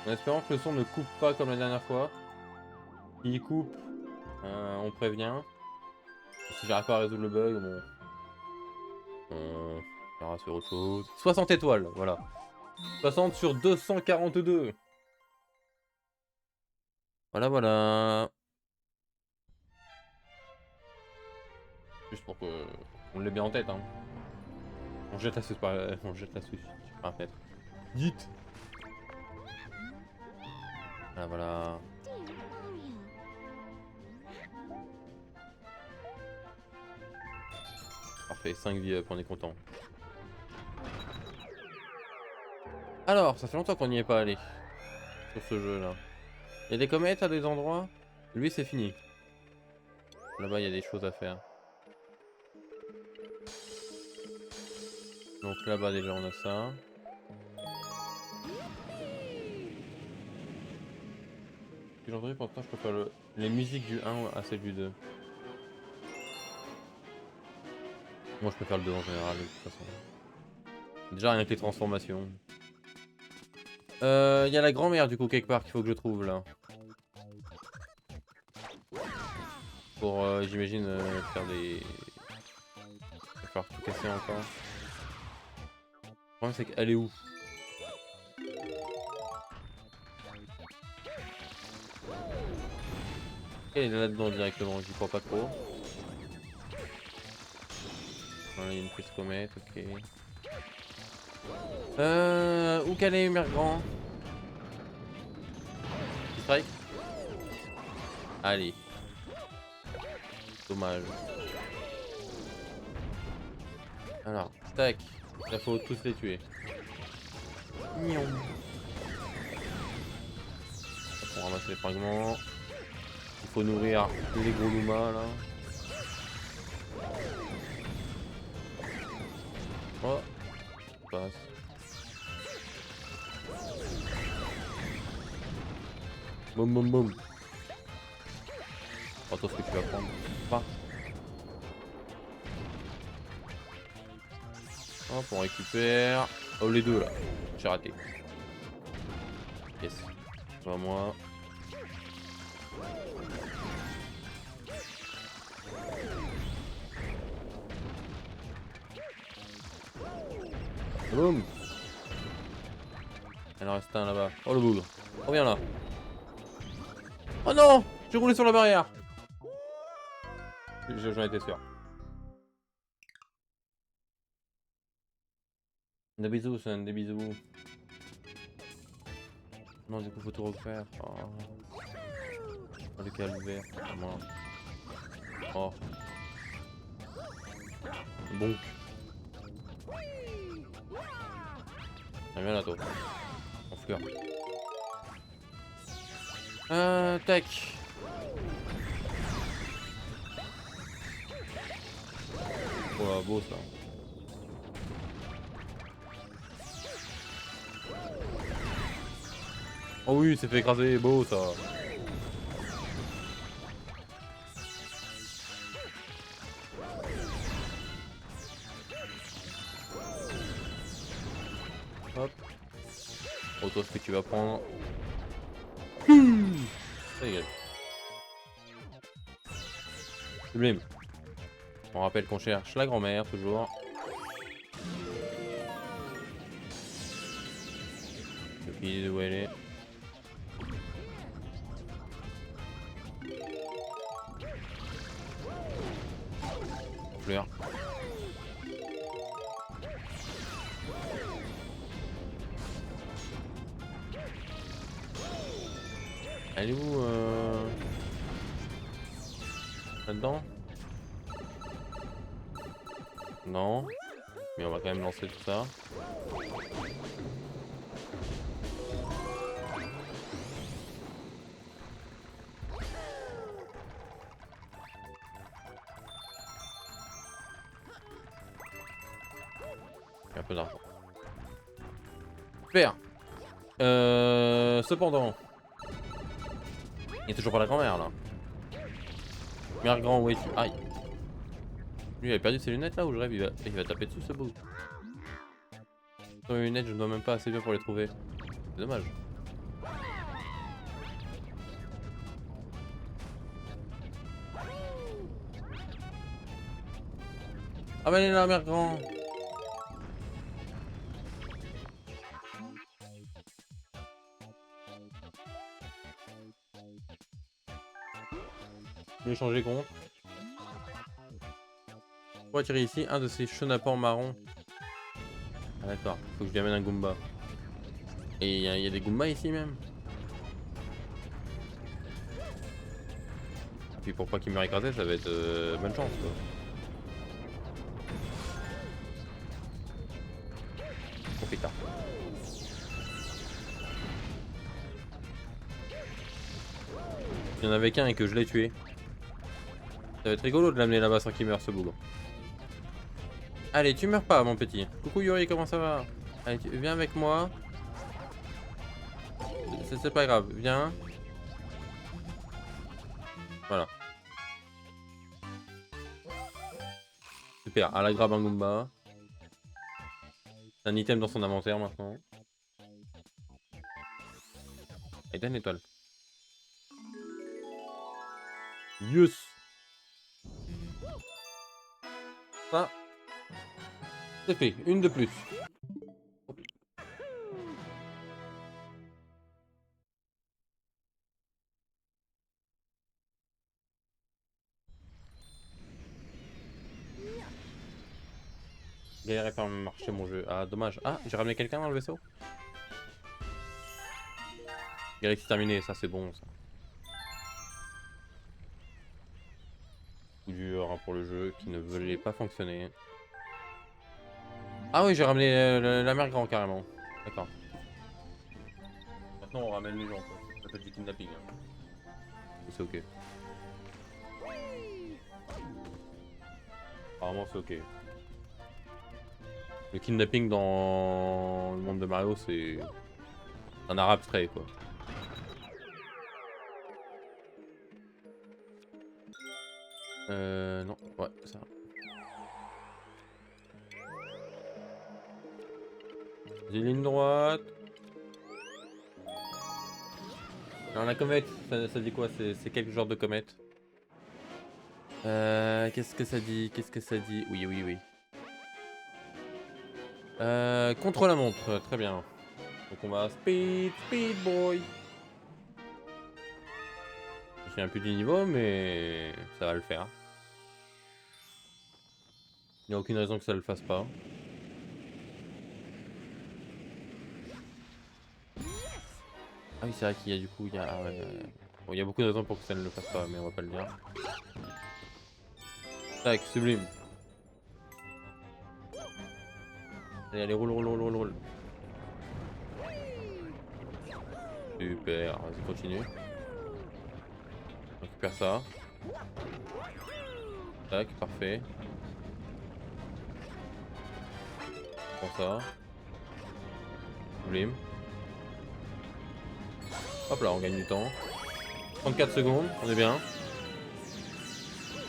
En espérant que le son ne coupe pas comme la dernière fois. S'il coupe, on prévient. Si j'arrive pas à résoudre le bug, bon. On verra sur autre chose. 60 étoiles, voilà. 60 sur 242. Voilà, voilà. Juste pour que on l'ait bien en tête, hein. On jette la Switch par on jette la Switch par la fenêtre. Dites. Voilà, voilà. Parfait, 5 vies up, on est content. Alors, ça fait longtemps qu'on n'y est pas allé. Sur ce jeu là. Il y a des comètes à des endroits. Lui c'est fini. Là-bas il y a des choses à faire. Donc là-bas déjà on a ça. J'ai entendu pourtant je préfère les musiques du 1 à celles du 2. Moi je préfère le 2 en général de toute façon. Déjà rien que les transformations. Il y a la grand-mère du coup quelque part qu'il faut que je trouve là. Pour j'imagine faire des... Il va falloir tout casser encore. Le problème c'est qu'elle est où? Elle est là-dedans directement, j'y crois pas trop. Voilà, il y a une prise comète, ok. Où qu'elle est, mère grand? Strike? Allez. Dommage. Alors, tac. Il faut tous les tuer. Miaou. Pour ramasser les fragments. Il faut nourrir les gros Luma là. Oh. Passe. Boum boum boum. Pas toi ce que tu vas prendre. Pas. Hop, on récupère. Oh les deux là. J'ai raté. Yes. Pas moi. Boum. Il en reste un là-bas. Oh le bougre. Reviens là. Oh non. J'ai roulé sur la barrière. J'en étais sûr. Des bisous, Sun, des bisous. Non, du coup, faut tout refaire. Oh, oh le calvaire. Moi. Oh. Bon. Ah, viens là, toi. En fleur. Tac. Oh, beau ça. Oh oui, c'est fait écraser, beau ça. Hop. Oh toi, ce que tu vas prendre. Ça égale. Sublime. On rappelle qu'on cherche la grand-mère toujours. Depuis où elle est. Fleur. Elle est où là-dedans? Non. Mais on va quand même lancer tout ça. Un peu d'argent. Super. Cependant. Il est toujours pas la grand-mère là. Mère grand, où es-tu? Aïe. Lui il a perdu ses lunettes là où je rêve, il va taper dessus ce bout. Sans mes lunettes, je ne dois même pas assez bien pour les trouver. C'est dommage. Ah bah elle est là, mère grand. Je vais changer contre. Pour attirer ici un de ces chenapans marrons. Ah d'accord, faut que je lui amène un Goomba. Et il y a des Goombas ici même. Et puis pour pas qu'il me écraser, ça va être bonne chance quoi. Oh putain. Il y en avait qu'un et que je l'ai tué. Ça va être rigolo de l'amener là-bas sans qu'il meure ce boulot. Allez, tu meurs pas mon petit. Coucou Yuri, comment ça va? Allez, viens avec moi. C'est pas grave, viens. Voilà. Super, à la grabe un Goomba. C'est un item dans son inventaire maintenant. Et t'as une étoile. Yes. Ça, c'est fait, une de plus. Galère à faire marcher mon jeu. Ah, dommage. Ah, j'ai ramené quelqu'un dans le vaisseau. Galaxy terminé, ça c'est bon ça. Coup dur hein, pour le jeu qui ne voulait pas fonctionner. Ah oui, j'ai ramené la mère grand carrément. D'accord. Maintenant on ramène les gens quoi. Ça fait du kidnapping. Hein. C'est ok. Apparemment c'est ok. Le kidnapping dans le monde de Mario c'est un art abstrait quoi. Non, ouais, ça. J'ai ligne droite. Alors la comète, ça dit quoi? C'est quel genre de comète? Qu'est-ce que ça dit? Qu'est-ce que ça dit? Oui, oui, oui. Contre la montre, très bien. Donc on va speed, speed boy. Je me souviens plus du niveau, mais ça va le faire. Il n'y a aucune raison que ça le fasse pas. Ah oui, c'est vrai qu'il y a du coup, il y a, bon, il y a beaucoup de raisons pour que ça ne le fasse pas, mais on va pas le dire. Tac, sublime. Allez, allez, roule, roule, roule, roule, roule. Super, vas-y, continue. On récupère ça. Tac, parfait. Prends ça. Sublime. Hop là, on gagne du temps. 34 secondes, on est bien.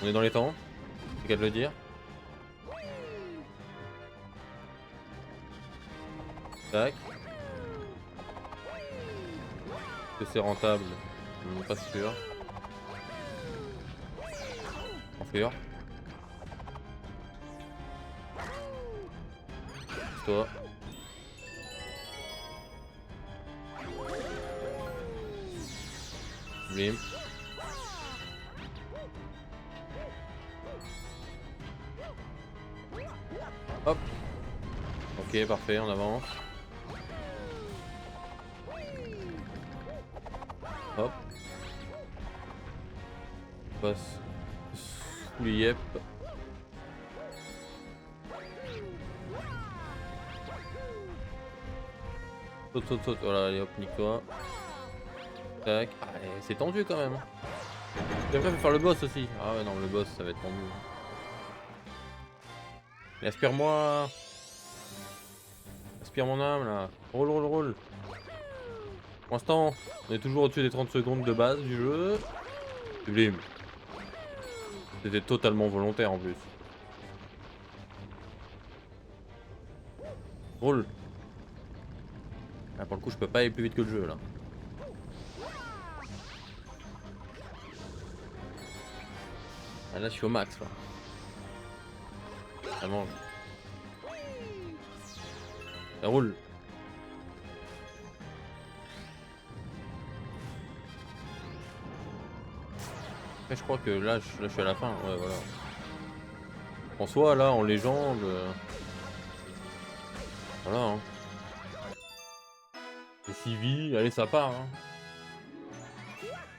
On est dans les temps. C'est qu'à de le dire. Tac. Est-ce que c'est rentable? Pas sûr. Pas sûr. Toi. Blim. Hop. Ok, parfait, on avance. Hop. On passe sous les yep. Saute, saute, saute. Voilà, allez hop, nique-toi. Tac. Ah, c'est tendu quand même. Et après, faut faire le boss aussi. Ah ouais, non, le boss, ça va être tendu. Mais aspire-moi. Aspire mon âme là. Roule, roule, roule. Pour l'instant, on est toujours au-dessus des 30 secondes de base du jeu. Sublime. C'était totalement volontaire en plus. Roule. Ah, pour le coup, je peux pas aller plus vite que le jeu là. Ah, là, je suis au max là. Elle mange. Elle roule. Après, je crois que là, je suis à la fin. Ouais, voilà. En soi, là, en légende. Voilà. Hein. Et Sylvie, allez, ça part. Hein.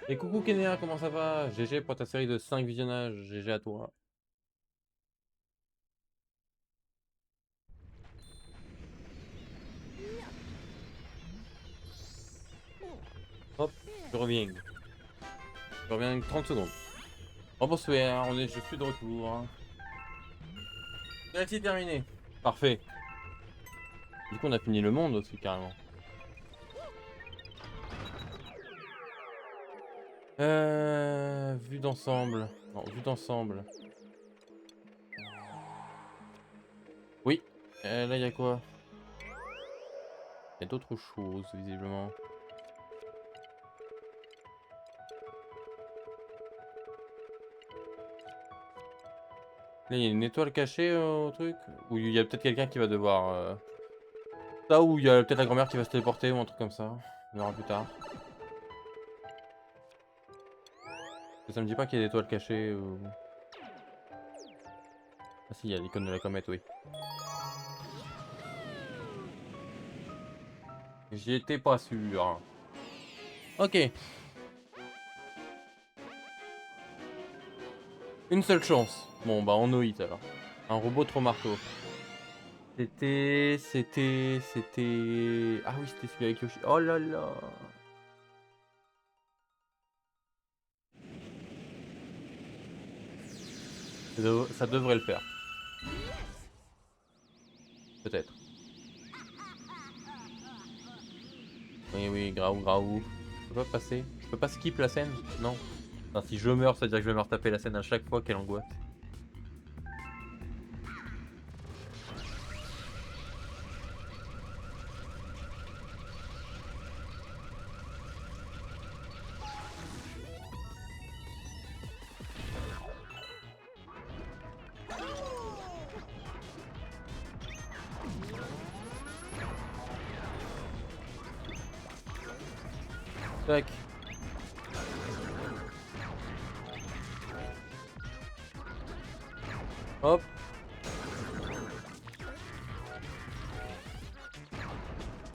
Et coucou Kenéa, comment ça va? GG pour ta série de 5 visionnages. GG à toi. Hop, je reviens. Je reviens avec 30 secondes. Oh bonsoir, je suis de retour. C'est terminé. Parfait. Du coup, on a fini le monde aussi, carrément. Vue d'ensemble. Non, vue d'ensemble. Oui. Là, il y a quoi? Il y a d'autres choses, visiblement. Là, il y a une étoile cachée au truc. Ou il y a peut-être quelqu'un qui va devoir... Là où il y a peut-être la grand-mère qui va se téléporter ou un truc comme ça. On verra plus tard. Ça me dit pas qu'il y a des étoiles cachées ou... Ah si, il y a l'icône de la comète, oui. J'y étais pas sûr. Ok. Une seule chance. Bon, bah on oït alors. Un robot trop marteau. C'était... Ah oui, c'était celui avec Yoshi. Oh là là. Ça devrait le faire. Peut-être. Oui, oui, Graou, Graou. Je peux pas passer. Je peux pas skip la scène? Non. Enfin, si je meurs, ça veut dire que je vais me retaper la scène à chaque fois. Quelle angoisse. Tac. Hop.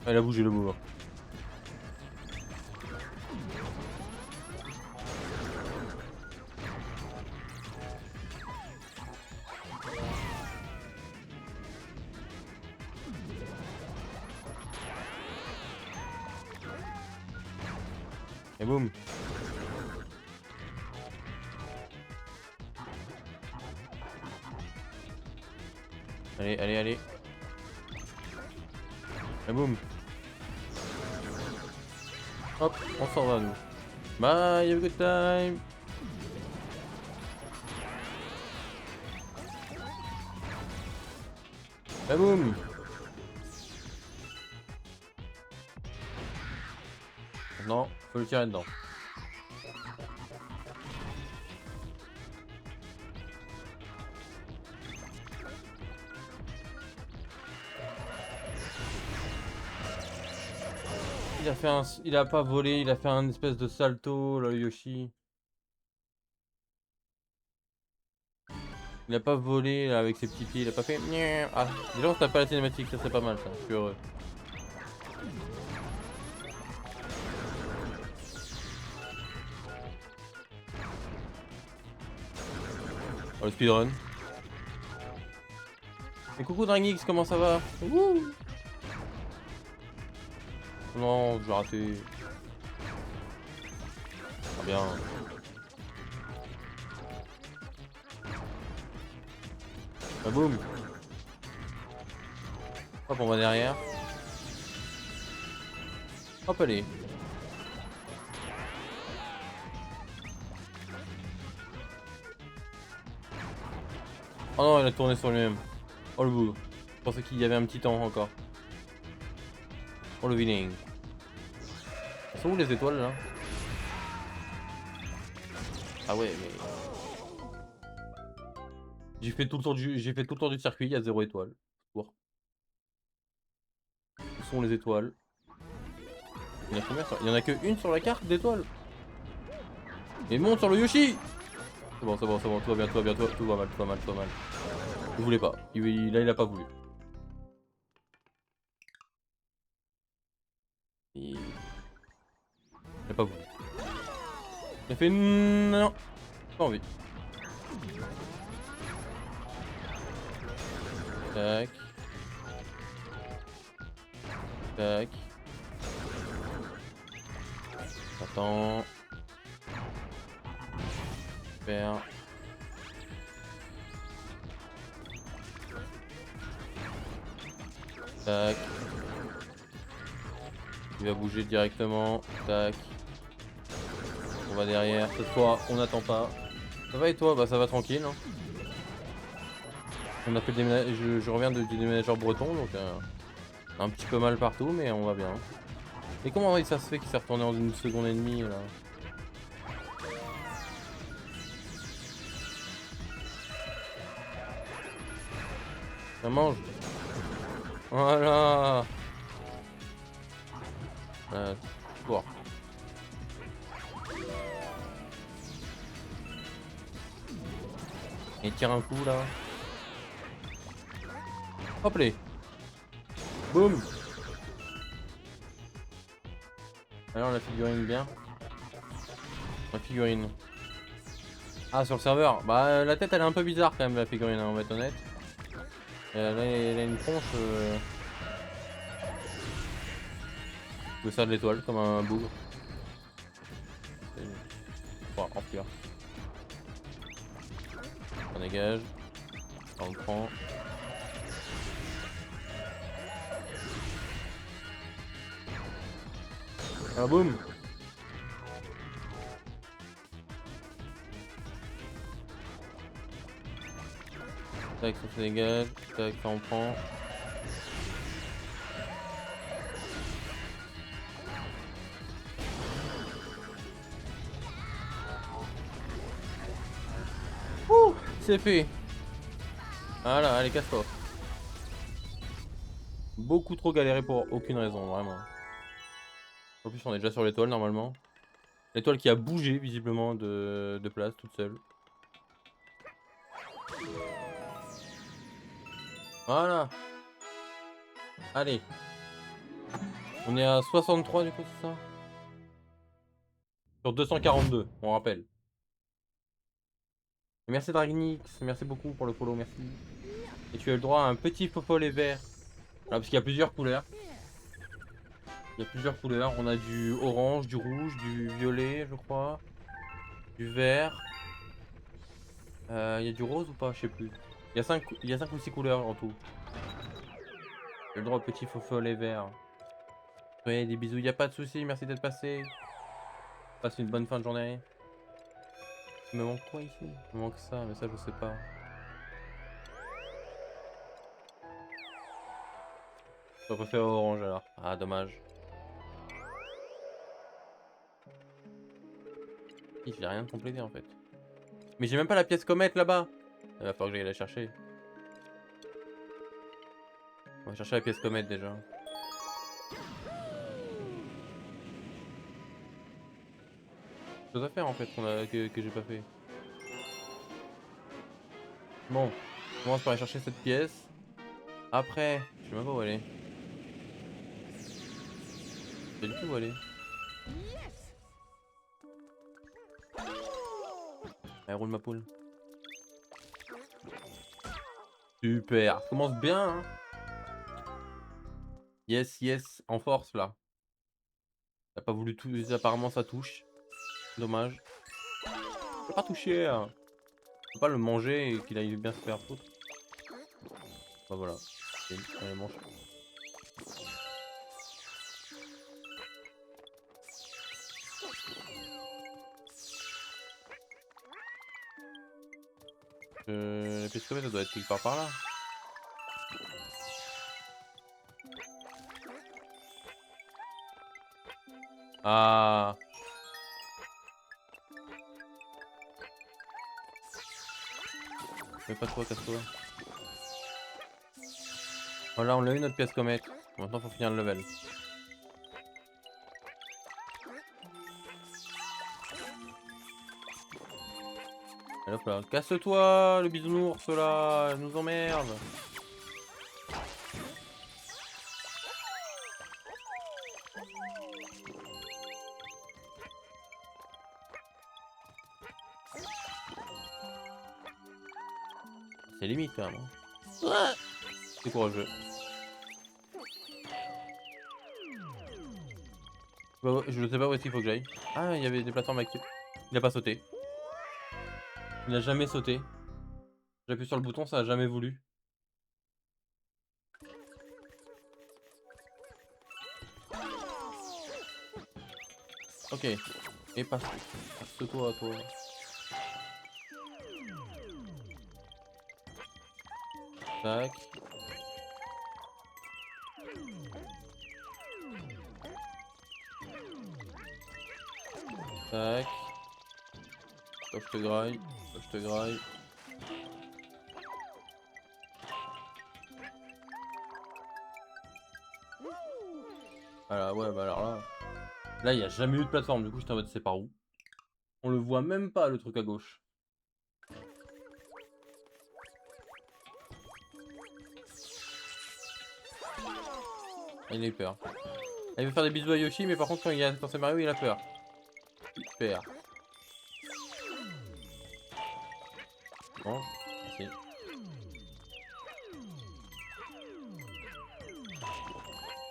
Elle a bougé le mouvement. Et boum. Allez, allez, allez. Et boum. Hop, on s'en va nous. Bye, have a good time. Et boum. Non, faut le tirer dedans. Il a fait un... Il a pas volé, il a fait un espèce de salto, le Yoshi. Il a pas volé là, avec ses petits pieds, il a pas fait... Ah, déjà on se tape pas la cinématique, ça c'est pas mal ça, je suis heureux. Oh, le speedrun. Et coucou Drangix, comment ça va? Wouh. Non, je vais rater. Ah bien. Ah, boum. Hop, on va derrière. Hop, allez. Oh non, il a tourné sur lui-même. Oh le bout. Je pensais qu'il y avait un petit temps encore. Oh le winning. Elles sont où les étoiles là? Ah ouais, mais... J'ai fait tout le tour du circuit, il y a 0 étoile. Pour. Où sont les étoiles? Il y en a combien sur... Il y en a que une sur la carte d'étoiles? Et monte sur le Yoshi! C'est bon, c'est bon, c'est bon, tout va bien, tout va bien, tout va mal, tout va mal, tout va mal. Il voulait pas. Là, il a pas voulu. Il a pas voulu. Il a fait non, pas envie. Tac. Tac. Attends. Super. Tac. Il va bouger directement. Tac. On va derrière. Cette fois, on n'attend pas. Ça va et toi? Bah ça va tranquille. Hein. On a fait le déménageur. Je reviens du déménageur breton, donc un petit peu mal partout, mais on va bien. Et comment ça se fait qu'il s'est retourné en 1 seconde et demie là? Ça mange. Voilà. Bon. Il tire un coup là. Hop les. Boum. Alors la figurine bien. La figurine. Ah sur le serveur. Bah la tête elle est un peu bizarre quand même la figurine, hein, on va être honnête. Elle a une tronche. Je ça de l'étoile comme un bougre. Bon, remplir. On dégage. On le prend. Ah boum. Tac, ça se dégage. Tac, ça on prend. Ouh, c'est fait. Voilà, allez, casse-toi. Beaucoup trop galéré pour aucune raison, vraiment. En plus, on est déjà sur l'étoile normalement. L'étoile qui a bougé visiblement de place toute seule. Voilà. Allez. On est à 63 du coup, c'est ça? Sur 242, on rappelle. Et merci Dragnix, merci beaucoup pour le follow, merci. Et tu as le droit à un petit fofollet vert. Voilà, parce qu'il y a plusieurs couleurs. Il y a plusieurs couleurs. On a du orange, du rouge, du violet, je crois. Du vert. Il y a du rose ou pas? Je sais plus. Il y a 5 ou 6 couleurs en tout. J'ai le droit au petit faux follet vert. Ouais, des bisous, y a pas de souci, merci d'être passé. Passe une bonne fin de journée. Il me manque quoi ici? Il me manque ça, mais ça je sais pas. Je préfère orange alors. Ah, dommage. J'ai rien de complété en fait. Mais j'ai même pas la pièce comète là-bas. Il va falloir que j'aille la chercher. On va chercher la pièce comète déjà. Chose à faire en fait que j'ai pas fait. Bon, on commence par aller chercher cette pièce. Après, je sais même pas où aller. Je sais pas du tout où aller. Allez, roule ma poule. Super, ça commence bien hein. Yes, yes, en force là. T'as pas voulu tout, apparemment ça touche. Dommage. Je peux pas toucher. Hein. Je peux pas le manger et qu'il aille bien se faire foutre. Bah voilà. Allez, mange. La pièce comète, ça doit être quelque part par là. Ah. Mais pas trop, casse-toi. Voilà, on a eu notre pièce comète. Maintenant, faut finir le level. Allez, hop là. Casse-toi, le bisounours là, elle nous emmerde. C'est limite quand même. Hein. C'est courageux. Bah, je sais pas où est-ce qu'il faut que j'aille. Ah, il y avait des plateformes actives. Il a pas sauté. Il a jamais sauté. J'appuie sur le bouton, ça a jamais voulu. Ok. Et passe-toi, toi. Tac. Tac. Hop, je te graille. Hop, je te graille. Voilà, ouais, bah alors là. Là, il n'y a jamais eu de plateforme, du coup, j'étais en mode c'est par où? On le voit même pas, le truc à gauche. Il a eu peur. Il veut faire des bisous à Yoshi, mais par contre, quand c'est Mario, il a peur. Super. Bon, merci.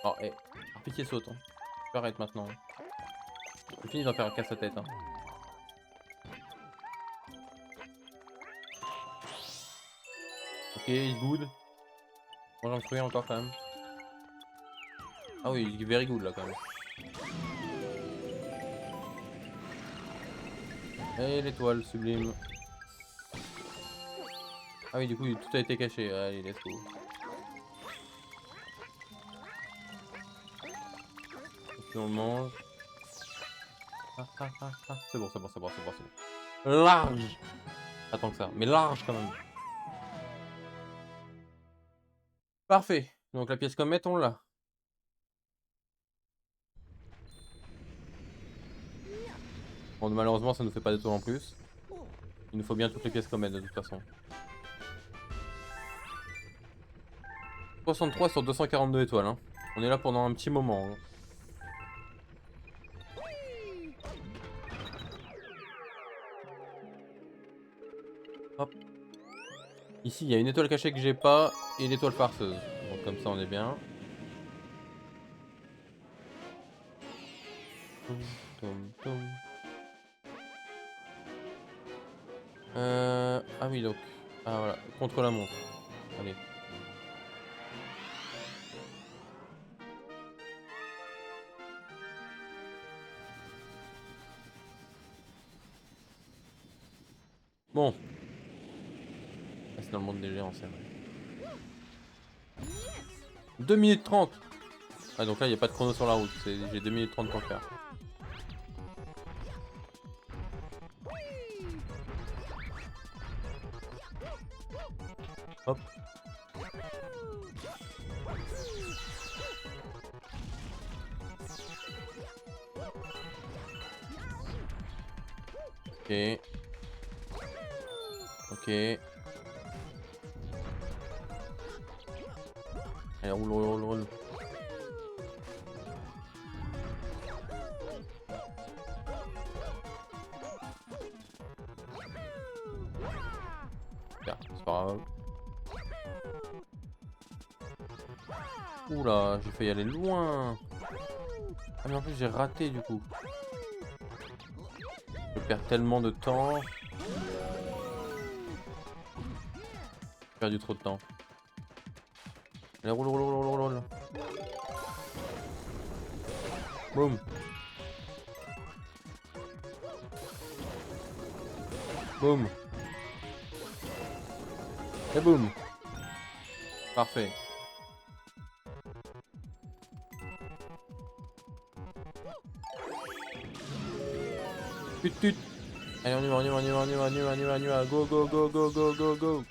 Oh, eh. Par pitié, saute. Hein. Tu peux arrêter maintenant. C'est fini d'en faire un casse sa tête. Hein. Ok, il good. Moi, j'en fais encore quand même. Ah oui, il est very good là quand même. Et l'étoile sublime. Ah oui, du coup, tout a été caché. Allez, let's go. Et on le mange. C'est bon, c'est bon, c'est bon, c'est bon, c'est bon. Large. Attends que ça, mais large quand même. Parfait. Donc la pièce comète, on l'a. Bon, malheureusement, ça nous fait pas d'étoiles en plus. Il nous faut bien toutes les pièces comètes de toute façon. 63 sur 242 étoiles. Hein. On est là pendant un petit moment. Hein. Hop. Ici, il y a une étoile cachée que j'ai pas et l'étoile farceuse. Donc comme ça, on est bien. Ah oui, donc. Ah voilà, contre la montre. Allez. Bon. Ah, c'est dans le monde des géants, c'est vrai. 2 minutes 30. Ah donc là, il n'y a pas de chrono sur la route. J'ai 2 minutes 30 pour faire. Hop. Ok. Ok. Allez, roule, roule, roule, roule. C'est pas grave. Oula, j'ai failli aller loin. Ah mais en plus j'ai raté du coup. Je perds tellement de temps. J'ai perdu trop de temps. Allez, roule, roule, roule, roule, roule. Boum. Boum. Et boum. Parfait. Tut tut. Allez, on y va, on y va, on y va, on y va, on y va, on y va, on y va. Go, go, go, go, go, go, go.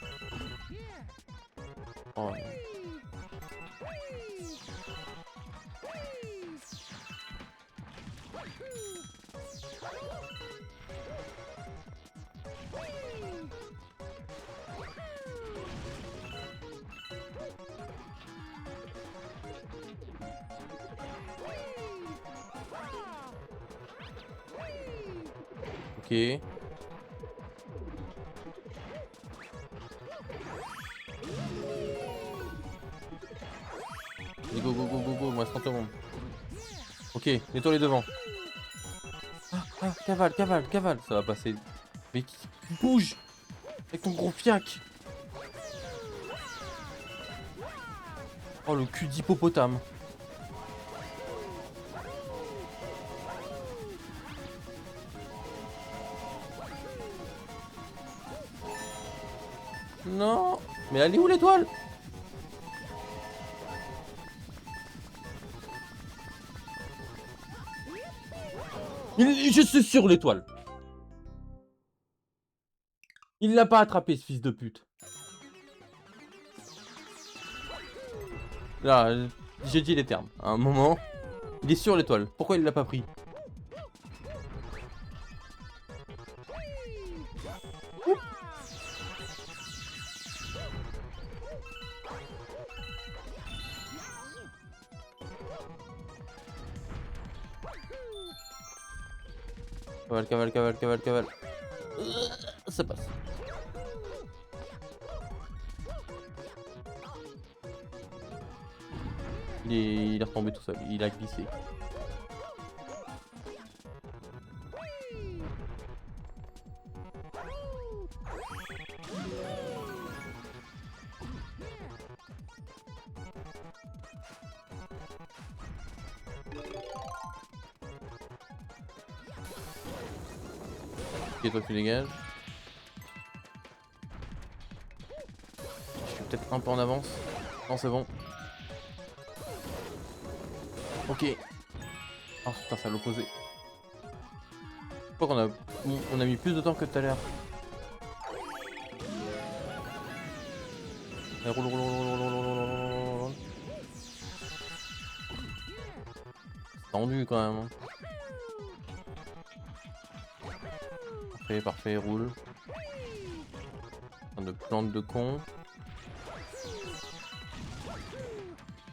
Ok. Allez, go, go, go, go, go, il me reste 30 secondes. Ok, l'étoile est devant. Cavale, cavale, cavale. Ça va passer. Mais bouge avec ton gros fiac. Oh, le cul d'hippopotame. Non. Mais elle est où l'étoile? Je suis sur l'étoile. Il l'a pas attrapé, ce fils de pute. Là, j'ai dit les termes. À un moment, il est sur l'étoile. Pourquoi il l'a pas pris? Cavale, cavale, cavale, cavale, cavale. Ça passe. Il est retombé tout seul. Il a glissé. Ok, toi tu dégages. Je suis peut-être un peu en avance. Non, c'est bon. Ok. Oh putain, c'est à l'opposé. Je crois qu'on a mis plus de temps que tout à l'heure. Allez, roule, roule, roule, roule, roule, roule, roule, roule, roule. C'est tendu quand même. Parfait, parfait, roule. De plante de con.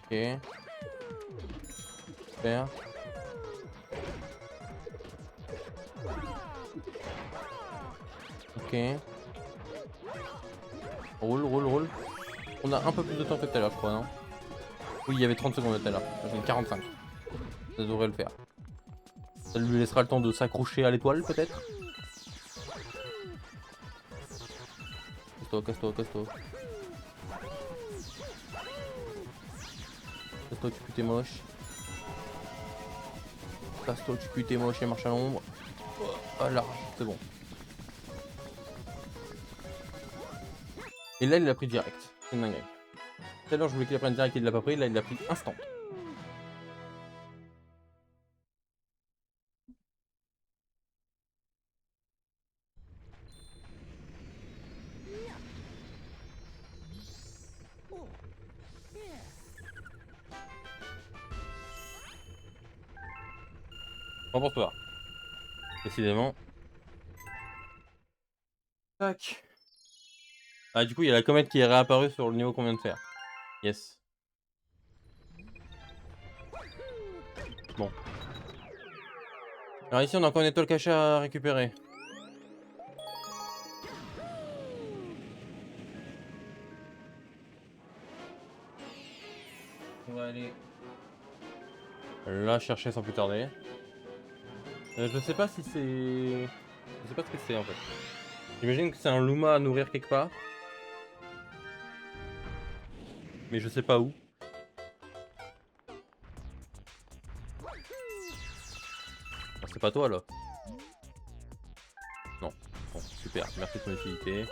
Ok. Super. Ok. Roule, roule, roule. On a un peu plus de temps que tout à l'heure, je crois, non? Oui, il y avait 30 secondes tout à l'heure. J'en ai 45. Ça devrait le faire. Ça lui laissera le temps de s'accrocher à l'étoile, peut-être? Casse-toi, casse-toi, casse-toi. Casse-toi, tu putes moche. Casse-toi, tu putes moche et marche à l'ombre. Oh, large, c'est bon. Et là, il l'a pris direct. C'est une dinguerie. Tout à l'heure, je voulais qu'il la prenne direct, il l'a pas pris. Là, il l'a pris instant. Bon pour toi. Décidément. Tac. Ah, du coup, il y a la comète qui est réapparue sur le niveau qu'on vient de faire. Yes. Bon. Alors ici, on a encore une étoile cachée à récupérer. On va aller là chercher sans plus tarder. Je sais pas si c'est... Je sais pas ce que c'est en fait. J'imagine que c'est un Luma à nourrir quelque part. Mais je sais pas où. Ah, c'est pas toi là? Non. Bon, super, merci de ton utilité.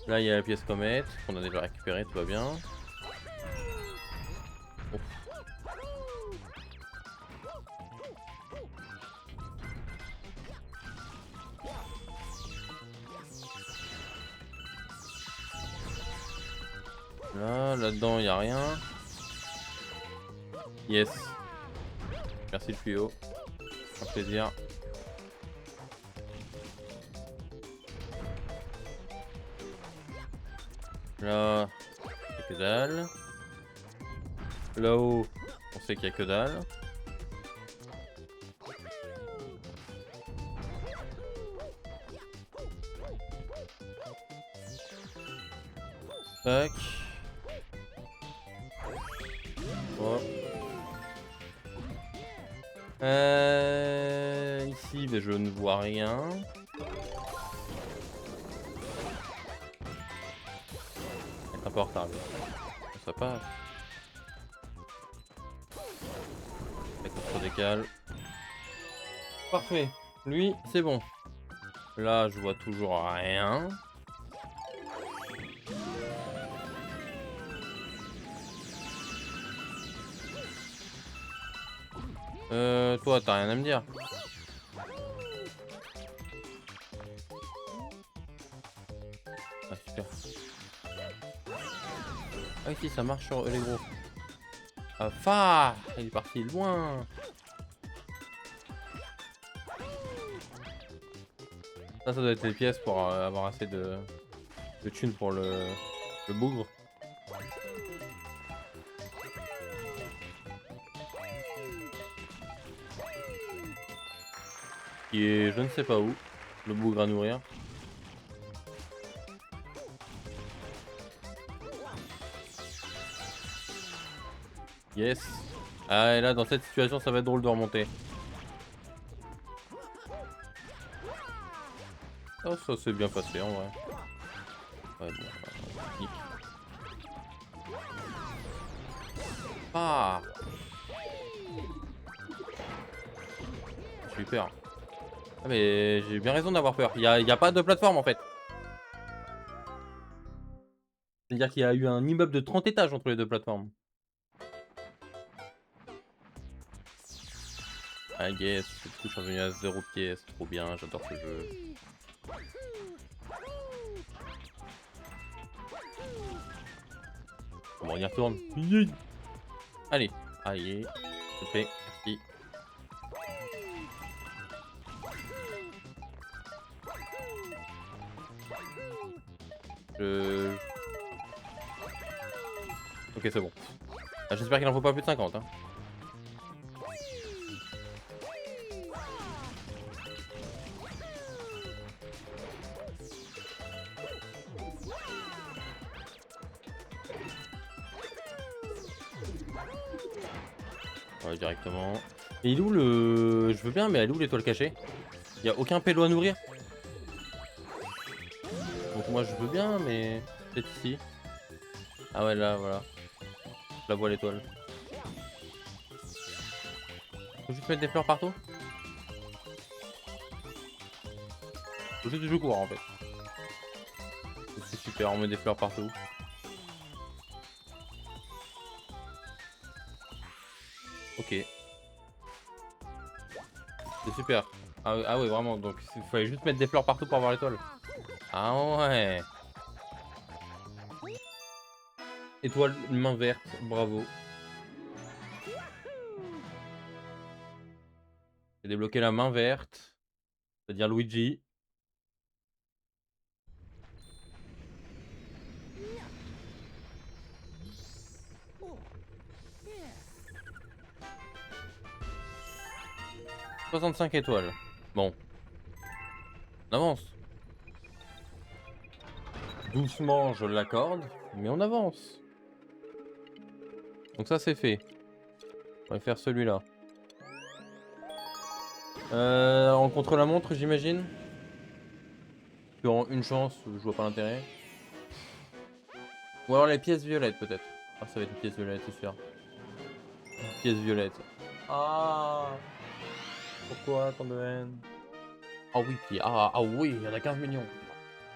Là il y a la pièce comète qu'on a déjà récupérée, tout va bien. Ouf. Là-dedans il y a rien. Yes. Merci le tuyau. Un plaisir. Là, il y a que dalle. Là-haut, on sait qu'il y a que dalle. Tac. Oh. Ici, ben, je ne vois rien. C'est un peu en retard, lui. Ça passe. D'accord, on se décale. Parfait. Lui, c'est bon. Là, je vois toujours rien. Toi, t'as rien à me dire. Ah, super. Ah, ici, ça marche sur les gros. Ah, fa! Il est parti loin. Ça doit être les pièces pour avoir assez de thunes pour le bougre. Qui est je ne sais pas où. Le bougre à nourrir. Yes. Ah, et là, dans cette situation, ça va être drôle de remonter. Oh, ça s'est bien passé en vrai. Ouais, bon, nique. Ah! Super. Ah, mais j'ai bien raison d'avoir peur. Il y a pas de plateforme en fait. C'est-à-dire qu'il y a eu un immeuble de 30 étages entre les deux plateformes. Ah yes, du coup je suis revenu à 0 pièce, trop bien, j'adore ce jeu. Bon, on y retourne. Allez, allez, je fais, merci. Je... Ok, c'est bon. Ah, j'espère qu'il en faut pas plus de 50. Hein. Ouais, directement. Et il est où le... Je veux bien, mais elle est où l'étoile cachée? Il y a aucun pélo à nourrir? Donc moi je veux bien, mais... Peut-être ici. Ah ouais, là, voilà. Je la vois l'étoile. Faut juste mettre des fleurs partout? Faut juste que je cours en fait. C'est super, on met des fleurs partout. Ok. C'est super. Ah ouais, vraiment, donc il fallait juste mettre des fleurs partout pour avoir l'étoile. Ah ouais. Étoile, main verte, bravo. J'ai débloqué la main verte, c'est-à-dire Luigi. « 65 étoiles. Bon, on avance. Doucement, je l'accorde, mais on avance. Donc ça, c'est fait. On va faire celui-là. En contre-la-montre, j'imagine. En une chance, je vois pas l'intérêt. Ou alors les pièces violettes, peut-être. Ah, ça va être une pièce violette, c'est sûr. Une pièce violette. Ah, pourquoi tant de haine? Ah oui, ah oui, il y en a 15 millions.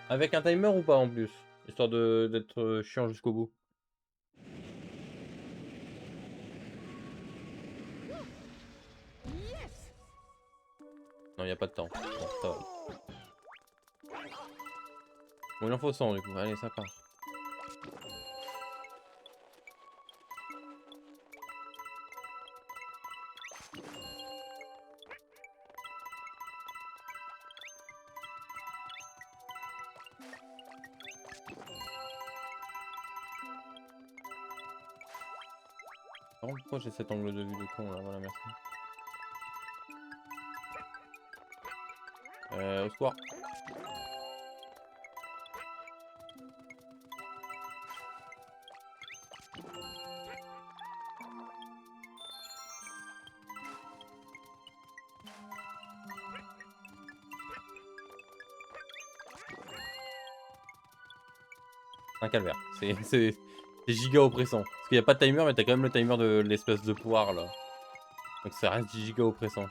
Avec un timer ou pas en plus? Histoire d'être chiant jusqu'au bout. Non, il n'y a pas de temps. Bon, ça va. Bon, il en faut 100 du coup. Allez, ça part. Par contre, pourquoi j'ai cet angle de vue de con là? Voilà, merci. Au secours. Un calvaire. C'est giga oppressant. Parce qu'il n'y a pas de timer, mais t'as quand même le timer de l'espèce de poire là. Donc ça reste giga oppressant.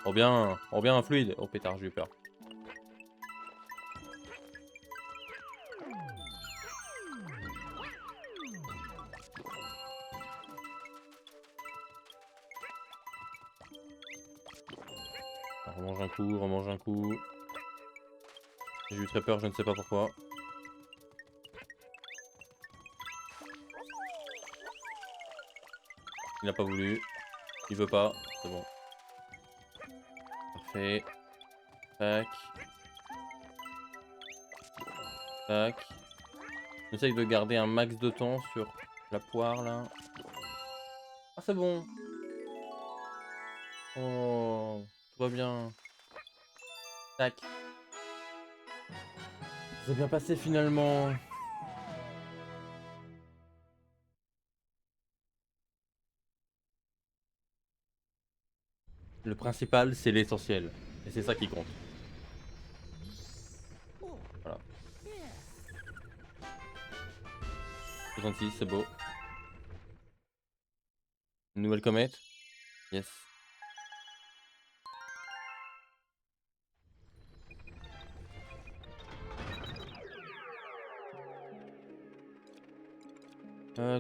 Oh bien un fluide. Oh pétard, j'ai eu peur. Remange un coup, remange un coup. J'ai eu très peur, je ne sais pas pourquoi. Il n'a pas voulu. Il veut pas. C'est bon. Parfait. Tac. Tac. J'essaye de garder un max de temps sur la poire là. Ah c'est bon. Oh. Tout va bien. Tac. Ça s'est bien passé finalement. Le principal, c'est l'essentiel. Et c'est ça qui compte. Voilà. 66, c'est beau. Une nouvelle comète. Yes.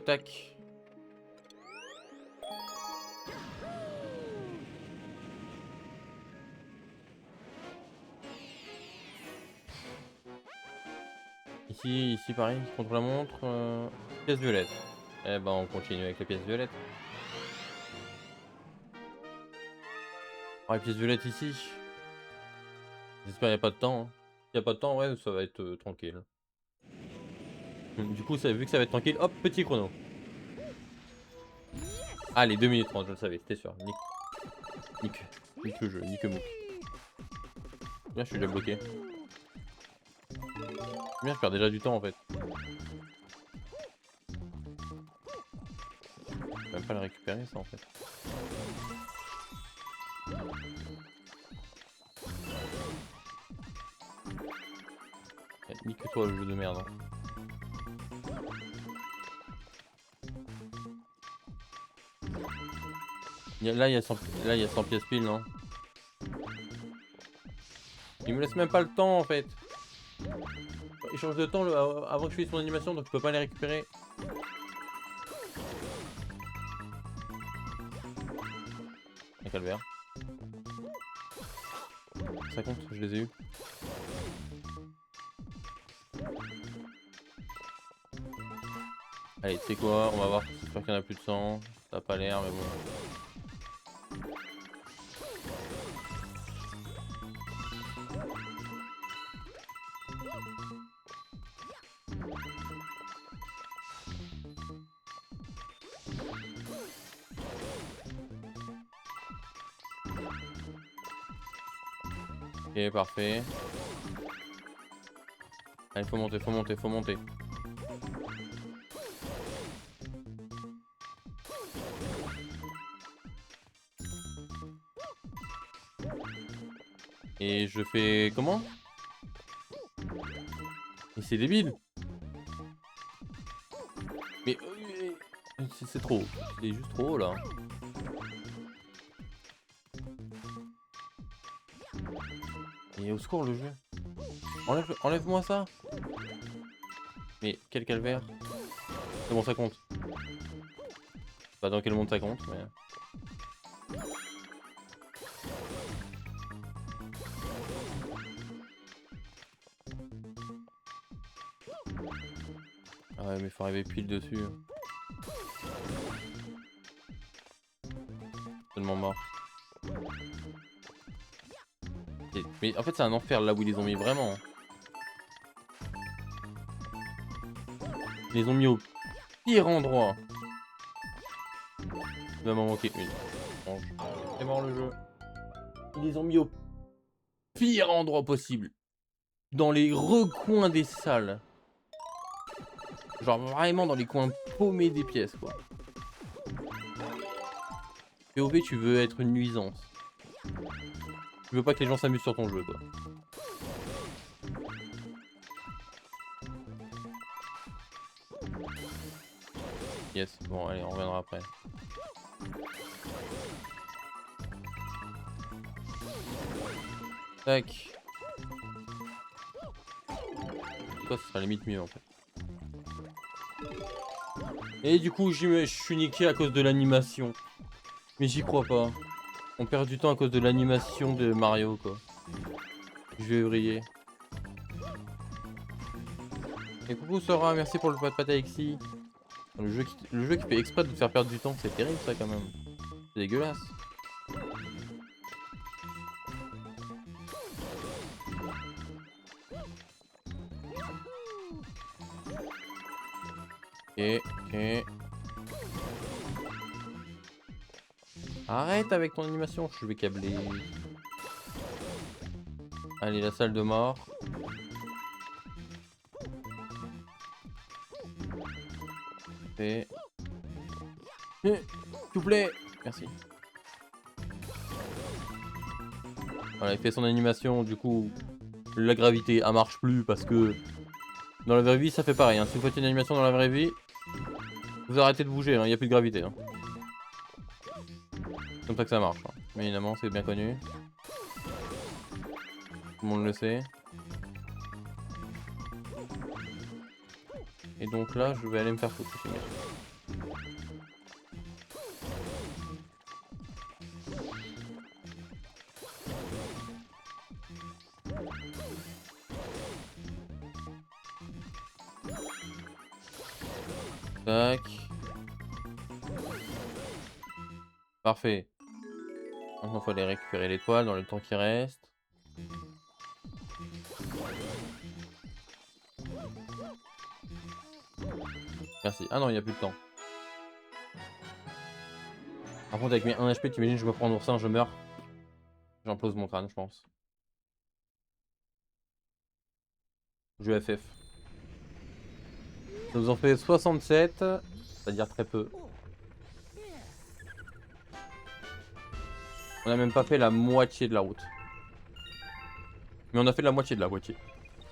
Tac. Ici pareil, contre la montre. Pièce violette. Eh ben on continue avec les pièces violettes. Ah, les pièces violettes ici. J'espère qu'il n'y a pas de temps. Hein. Il n'y a pas de temps, ouais, ça va être tranquille. Du coup, vu que ça va être tranquille, hop, petit chrono. Allez, 2 minutes 30, je le savais, c'était sûr. Nique le jeu, nique mouk. Bien, je suis déjà bloqué. Bien, je perds déjà du temps en fait. Je peux même pas le récupérer ça en fait. Nique toi le jeu de merde. Hein. Là il y a 100 pièces pile non. Il me laisse même pas le temps en fait. Il change de temps avant que je finisse son animation donc je peux pas les récupérer. Un calvaire. Ça compte, je les ai eu. Allez, tu sais quoi, on va voir, j'espère qu'il y en a plus de sang. Ça a pas l'air mais bon. Ok, parfait. Allez, faut monter, faut monter, faut monter. Et je fais comment? Mais c'est débile. Mais c'est trop. C'est juste trop haut là. Et au secours le jeu. Enlève-moi ça. Mais quel calvaire. C'est bon, ça compte. Pas dans quel monde ça compte, mais... Ah ouais, mais faut arriver pile dessus. tellement mort. Mais en fait c'est un enfer là où ils les ont mis vraiment. Ils les ont mis au pire endroit. Il va m'en manquer une. Bon, c'est mort le jeu. Ils les ont mis au pire endroit possible. Dans les recoins des salles. Genre vraiment dans les coins paumés des pièces quoi. POV tu veux être une nuisance. Tu veux pas que les gens s'amusent sur ton jeu quoi. Yes, bon allez on reviendra après. Tac. Ça sera limite mieux en fait. Et du coup je suis niqué à cause de l'animation. Mais j'y crois pas. On perd du temps à cause de l'animation de Mario quoi. Je vais vriller. Et coucou Sora, merci pour le pat Alexis. Le jeu qui fait exprès de te faire perdre du temps, c'est terrible ça quand même. C'est dégueulasse. Ok. Arrête avec ton animation, je vais câbler. Allez, la salle de mort. Et... s'il vous plaît. Merci. Voilà, il fait son animation, du coup, la gravité, elle marche plus parce que dans la vraie vie, ça fait pareil. Hein. Si vous faites une animation dans la vraie vie, vous arrêtez de bouger, il n'y a plus de gravité. Hein. C'est comme ça que ça marche. Hein. Mais évidemment, c'est bien connu. Tout le monde le sait. Et donc là, je vais aller me faire foutre. Tac. Parfait. Maintenant, il faut aller récupérer l'étoile dans le temps qui reste. Merci. Ah non, il n'y a plus de temps. Par contre, avec mes 1 HP, t'imagines, je me prends un oursin, je meurs. J'implose mon crâne, je pense. Jeu FF. Ça nous en fait 67, c'est-à-dire très peu. On a même pas fait la moitié de la route. Mais on a fait la moitié de la moitié.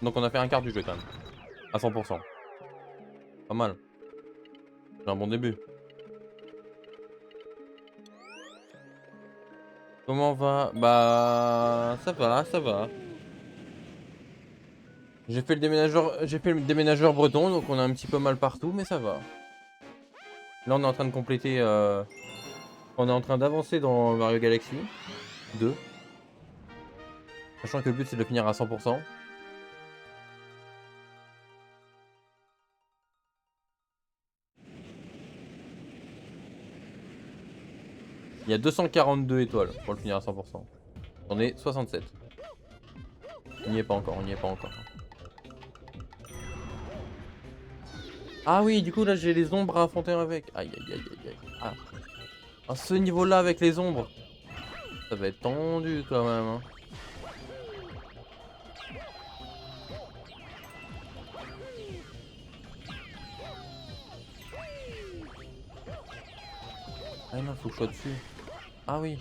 Donc on a fait un quart du jeu quand même. À 100%. Pas mal. C'est un bon début. Comment on va? Bah... ça va, ça va. J'ai fait le déménageur breton, donc on a un petit peu mal partout, mais ça va. Là on est en train de compléter... On est en train d'avancer dans Mario Galaxy 2. Sachant que le but c'est de le finir à 100%. Il y a 242 étoiles pour le finir à 100%. On est 67. On n'y est pas encore, on n'y est pas encore. Ah oui, du coup là j'ai les ombres à affronter avec. Aïe aïe aïe aïe aïe. Ah. À ce niveau là avec les ombres. Ça va être tendu quand même. Hein. Ah non, faut que je sois dessus. Ah oui.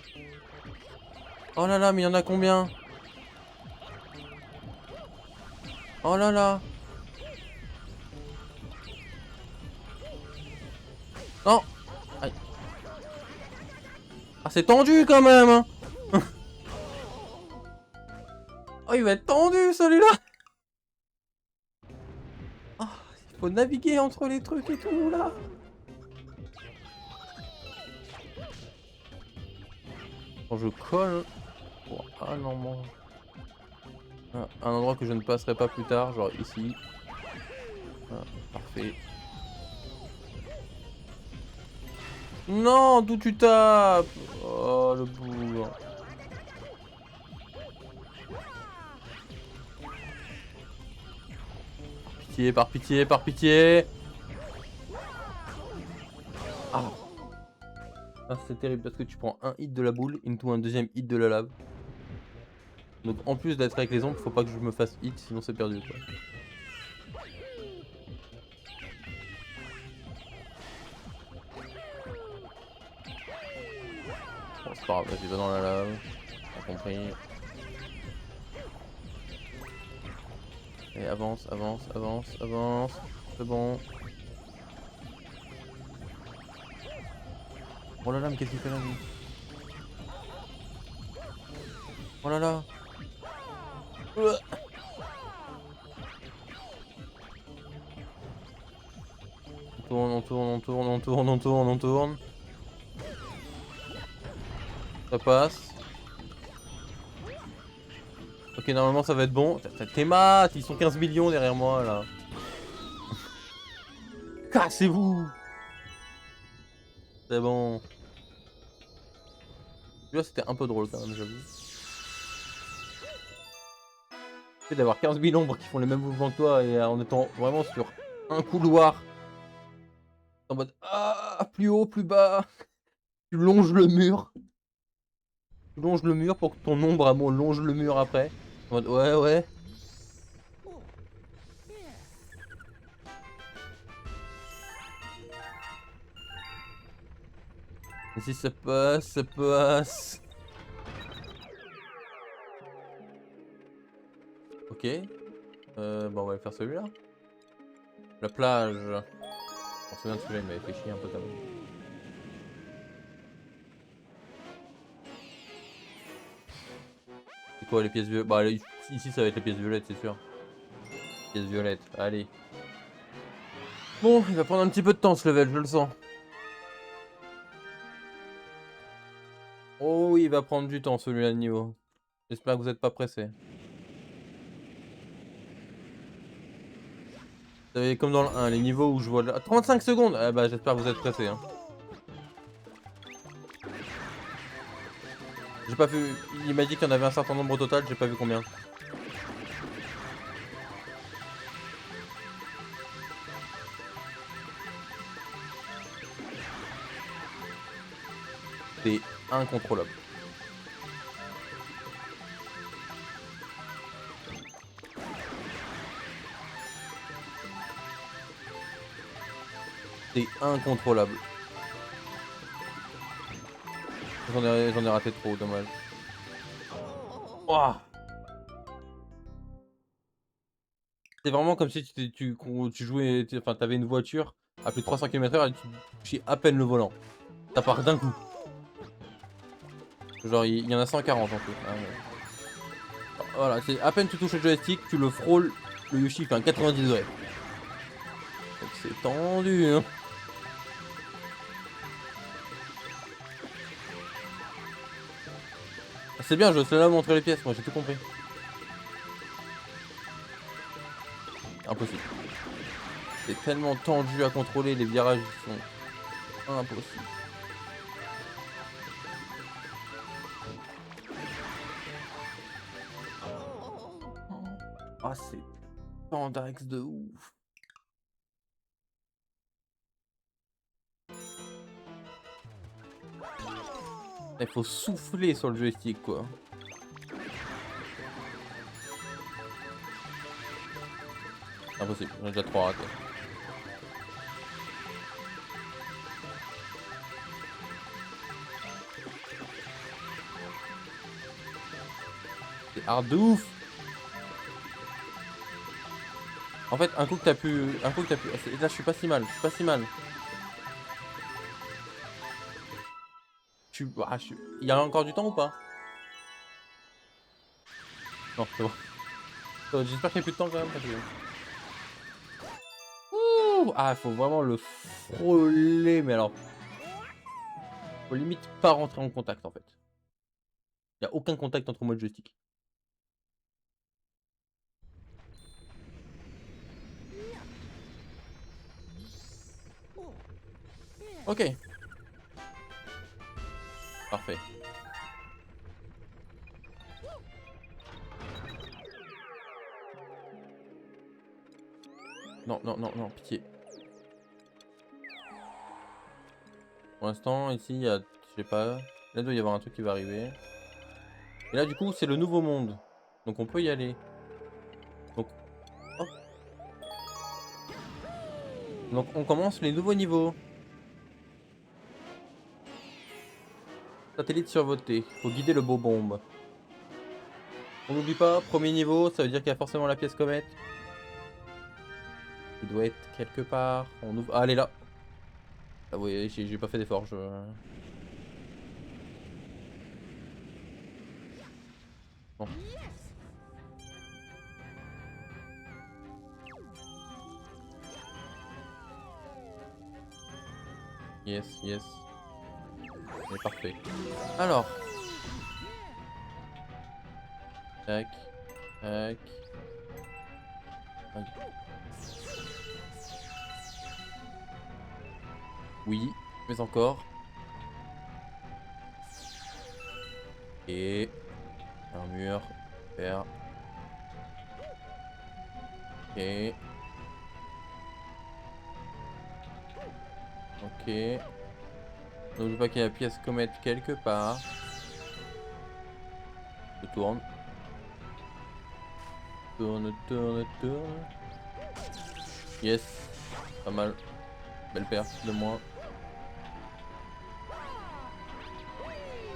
Oh là là, mais il y en a combien? Oh là là. Non. Aïe. Ah c'est tendu quand même hein. Oh il va être tendu celui-là. Oh, il faut naviguer entre les trucs et tout là. Quand je colle... Oh, ah non bon. Un endroit que je ne passerai pas plus tard, genre ici. Ah, parfait. Non, d'où tu tapes? Oh, le bourg. Pitié, par pitié, par pitié. Ah. Ah, c'est terrible parce que tu prends un hit de la boule, il me tout un deuxième hit de la lave. Donc en plus d'être avec les ombres, faut pas que je me fasse hit, sinon c'est perdu quoi. Bon, c'est pas grave, vas-y, va dans la lave. T'as compris. Et avance, avance, avance, avance. C'est bon. Oh là là, mais qu'est-ce qu'il fait là, lui? Oh là là. On tourne, on tourne, on tourne, on tourne, on tourne, on tourne. Ça passe. Ok, normalement ça va être bon. Tes maths, ils sont 15 millions derrière moi là. Cassez-vous! C'est bon. Là c'était un peu drôle quand même, j'avoue. Fait d'avoir 15 000 ombres qui font les mêmes mouvements que toi et en étant vraiment sur un couloir. En mode ah, plus haut, plus bas. Tu longes le mur. Tu longes le mur pour que ton ombre à moi longe le mur après. En mode ouais, ouais. Et si ça passe, ça passe. Ok. Bon, on va aller faire celui-là. La plage. On se souvient de celui-là, il m'avait fait chier un peu quand même. C'est quoi les pièces violettes? Bah ici ça va être les pièces violettes, c'est sûr. Pièces violettes, allez. Bon, il va prendre un petit peu de temps ce level, je le sens. Oh oui, il va prendre du temps celui-là de niveau. J'espère que vous êtes pas pressé. Vous savez, comme dans le 1, les niveaux où je vois... 35 secondes! Ah bah j'espère que vous êtes pressé. Hein. J'ai pas vu... Il m'a dit qu'il y en avait un certain nombre au total, j'ai pas vu combien. C'est incontrôlable. C'est incontrôlable. J'en ai raté trop, dommage. Ouah. C'est vraiment comme si tu jouais... Enfin, t'avais une voiture à plus de 300 km/h et tu touchais à peine le volant. Ça part d'un coup. Genre, il y en a 140 en tout. Ah, ouais. Voilà, c'est à peine tu touches le joystick, tu le frôles, le Yoshi fait un 90 degrés. Donc c'est tendu, hein. C'est bien, je sais là montrer les pièces, moi j'ai tout compris. Impossible. C'est tellement tendu à contrôler, les virages sont impossibles. Ah, c'est tendax de ouf. Il faut souffler sur le joystick quoi. Impossible, on a déjà 3 ratés. C'est hard de ouf. En fait, un coup que t'as pu... Là, je suis pas si mal, je suis pas si mal. Ah, il y a encore du temps ou pas? Non, c'est bon. J'espère qu'il n'y a plus de temps quand même. Parce que... Ouh, ah, faut vraiment le frôler, mais alors... Faut limite pas rentrer en contact en fait. Il n'y a aucun contact entre moi et le joystick. Ok. Parfait. Non, non, non, non, pitié. Pour l'instant, ici, il y a... Je sais pas. Là, il doit y avoir un truc qui va arriver. Et là, du coup, c'est le nouveau monde. Donc, on peut y aller. Donc, hop. Donc, on commence les nouveaux niveaux. Satellite survolté. Faut guider le beau bombe. On n'oublie pas, premier niveau, ça veut dire qu'il y a forcément la pièce comète. Il doit être quelque part. On ouvre... Ah, elle est là. Ah oui, j'ai pas fait d'effort. Bon. Yes, yes. C'est parfait. Alors. Tac. Tac. Tac. Oui, mais encore. Et un mur. Faire. Ok. Ok. N'oublie pas qu'il y a la pièce comète quelque part. Je tourne. Tourne, tourne, tourne. Yes. Pas mal. Belle perf de moi.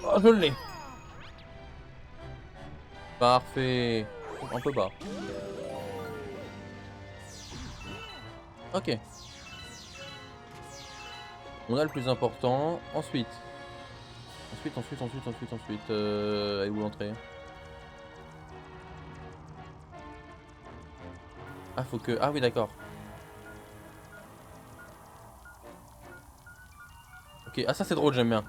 Oh, je l'ai. Parfait. Un peu bas. Ok. On a le plus important. Ensuite. Ensuite. Elle est où l'entrée? Ah, faut que... Ah oui, d'accord. Ok. Ah, ça, c'est drôle, j'aime bien.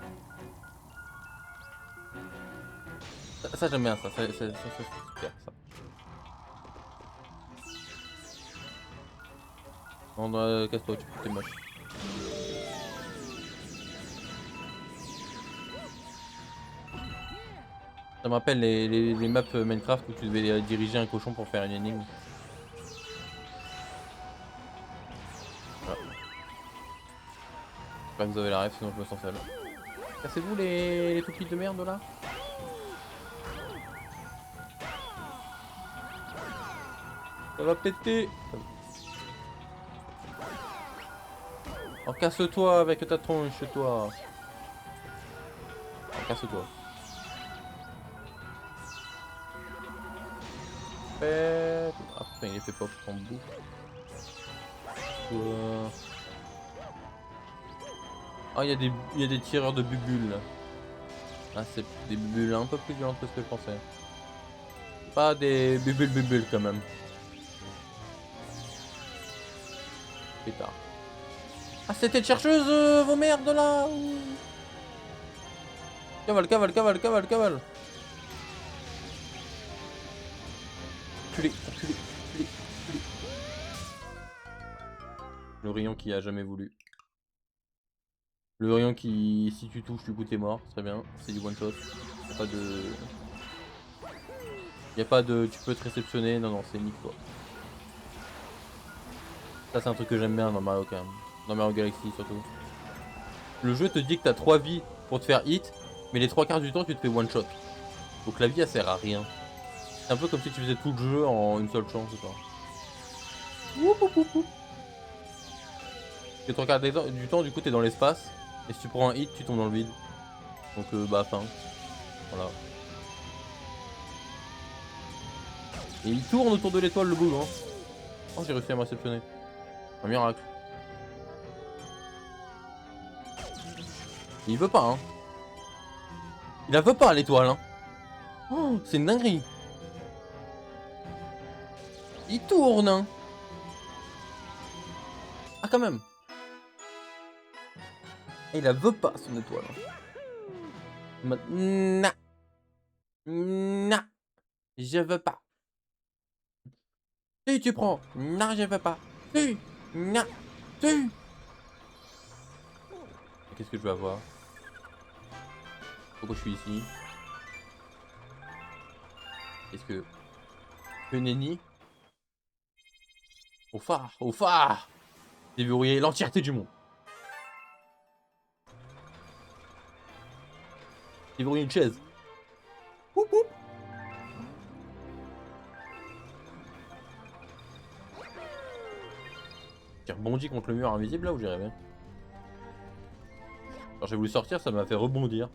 Ça j'aime bien, ça. C'est super, ça. Non, non, casse-toi, t'es moche. Ça me rappelle les maps Minecraft où tu devais diriger un cochon pour faire une énigme. Voilà. J'espère que vous avez la ref, sinon je me sens seul. Cassez-vous les toupies de merde là. Ça va péter. Oh, casse-toi avec ta tronche, toi. Oh, casse-toi. Ah putain, il est fait pop en bout. Ah, il y a des tireurs de bubules là. Ah, c'est des bubules un peu plus violentes que ce que je pensais. Pas des bubules quand même. Pétard. Ah, c'était une chercheuse, vos merdes là. Cavale. Enculé. Le rayon qui a jamais voulu. Le rayon qui, si tu touches, du coup t'es mort. Très bien, c'est du one shot. Y'a pas de... Y'a pas de... Tu peux te réceptionner. Non, c'est nique quoi. Ça c'est un truc que j'aime bien dans Mario quand même. Dans Mario Galaxy surtout. Le jeu te dit que t'as 3 vies pour te faire hit, mais les 3 quarts du temps tu te fais one shot. Donc la vie elle sert à rien. C'est un peu comme si tu faisais tout le jeu en une seule chance, quoi. Les 3 quarts du temps du coup t'es dans l'espace, et si tu prends un hit tu tombes dans le vide. Donc bah fin. Voilà. Et il tourne autour de l'étoile le bout, hein. Oh, j'ai réussi à me réceptionner. Un miracle. Et il veut pas, hein. Il la veut pas l'étoile, hein. Oh, c'est une dinguerie. Il tourne, hein. Ah, quand même. Et il la veut pas son étoile. Non. Non. Je veux pas. Si tu prends. Non, je veux pas. Si. Non. Si. Qu'est-ce que je vais avoir? Pourquoi je suis ici? Est-ce que... nenni? Au phare! Au phare! Déverrouiller l'entièreté du monde. Déverrouiller une chaise. Oup, oup. J'ai rebondi contre le mur invisible là où j'ai rêvé. Quand j'ai voulu sortir, ça m'a fait rebondir.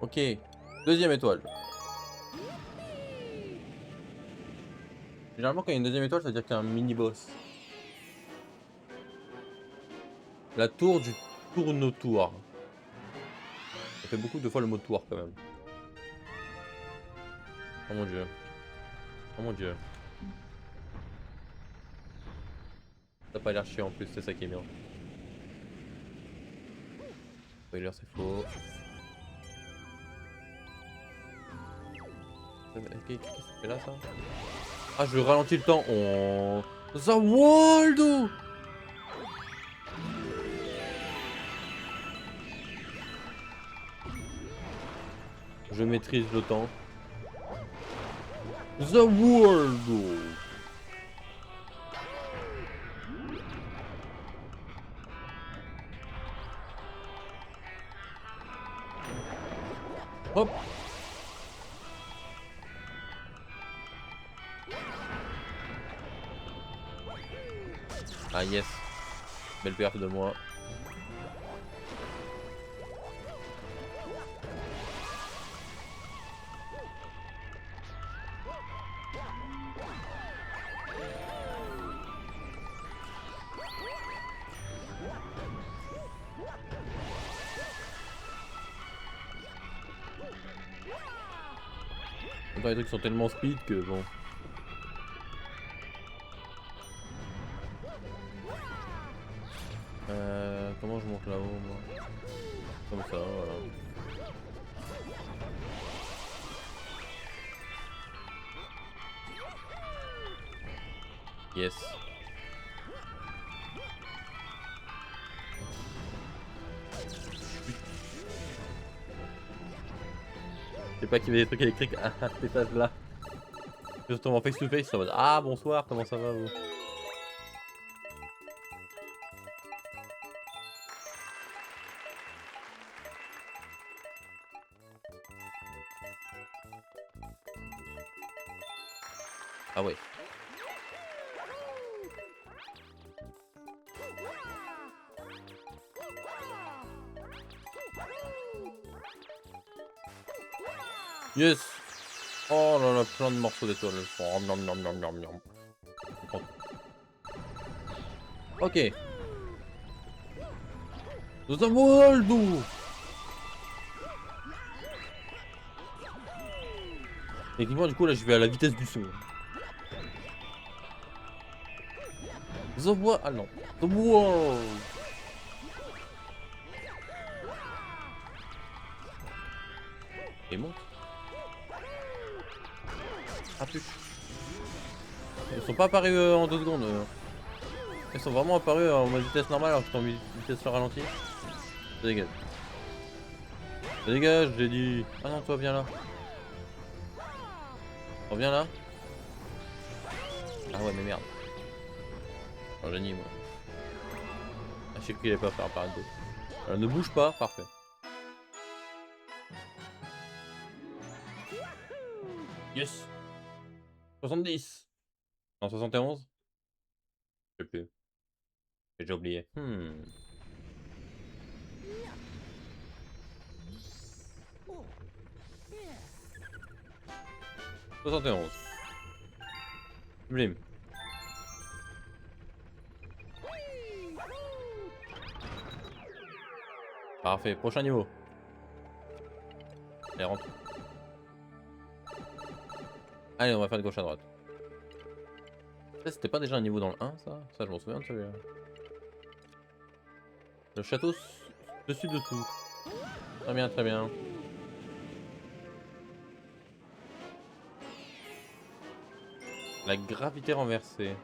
Ok, deuxième étoile. Généralement quand il y a une deuxième étoile, ça veut dire qu'il y a un mini-boss. La tour du tourne-tour. Ça fait beaucoup de fois le mot tour quand même. Oh mon dieu. Oh mon dieu. Ça a pas l'air chiant en plus, c'est ça qui est bien. Spoiler, c'est faux. Qu'est-ce que c'est là ça? Ah, je ralentis le temps. On... The Waldo! Je maîtrise le temps. The Waldo! Hop! Ah yes! Belle perte de moi. Attends, les trucs sont tellement speed que bon. Comment je monte là-haut moi? Comme ça, voilà. Yes. Je sais pas qu'il y avait des trucs électriques à cet étage là. Justement face to face en mode ah bonsoir, comment ça va vous? Ah ouais. Yes. Oh là là, plein de morceaux d'étoiles. Oh, nom, nom, nom, nom, nom. Ok. The Waldo. Techniquement du coup là je vais à la vitesse du son. The Waldo. Ah non. The Waldo. Et monte. Ah putain. Ils sont pas apparus en 2 secondes. Ils sont vraiment apparus en mode vitesse normale alors que j'étais en vitesse ralenti. Ça dégage. Ça dégage, j'ai dit. Ah non, toi viens là. Reviens là. Ah ouais, mais merde. Un génie, moi. Ah, je sais qu'il allait pas faire apparaître d'autres. Ne bouge pas, parfait. Yes. 70. Non, 71. Je sais plus. J'ai déjà oublié. 71. Blim. Parfait, prochain niveau. Allez, rentre. Allez, on va faire de gauche à droite. Ça, c'était pas déjà un niveau dans le 1, ça? Ça, je m'en souviens de celui-là. Le château dessus dessous. Très bien, très bien. La gravité renversée.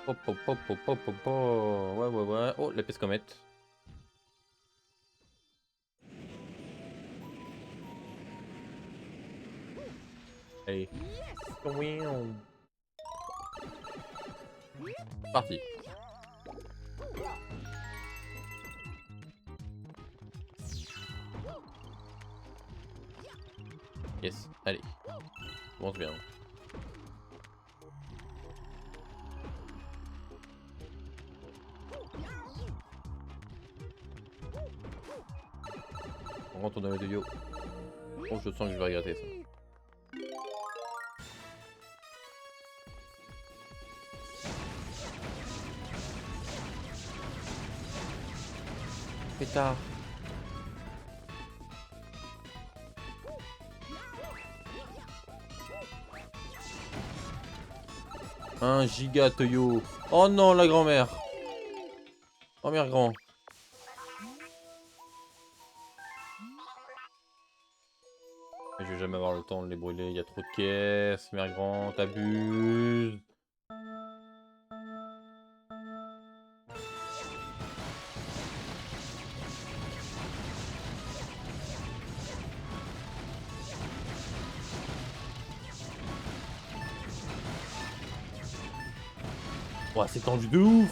Hop, hop, hop, hop, hop, hop, hop. Ouais, ouais, ouais. Oh, l'épée comète. Allez. Parti. Yes, allez. Commence bien. On rentre dans le yo. Oh, je sens que je vais regretter ça. Pétard. Un giga Toyo. Oh non, la grand-mère. Grand-mère grand. Je vais jamais avoir le temps de les brûler. Il y a trop de caisses. Mère grand, t'abuses. Ouah, c'est tendu de ouf.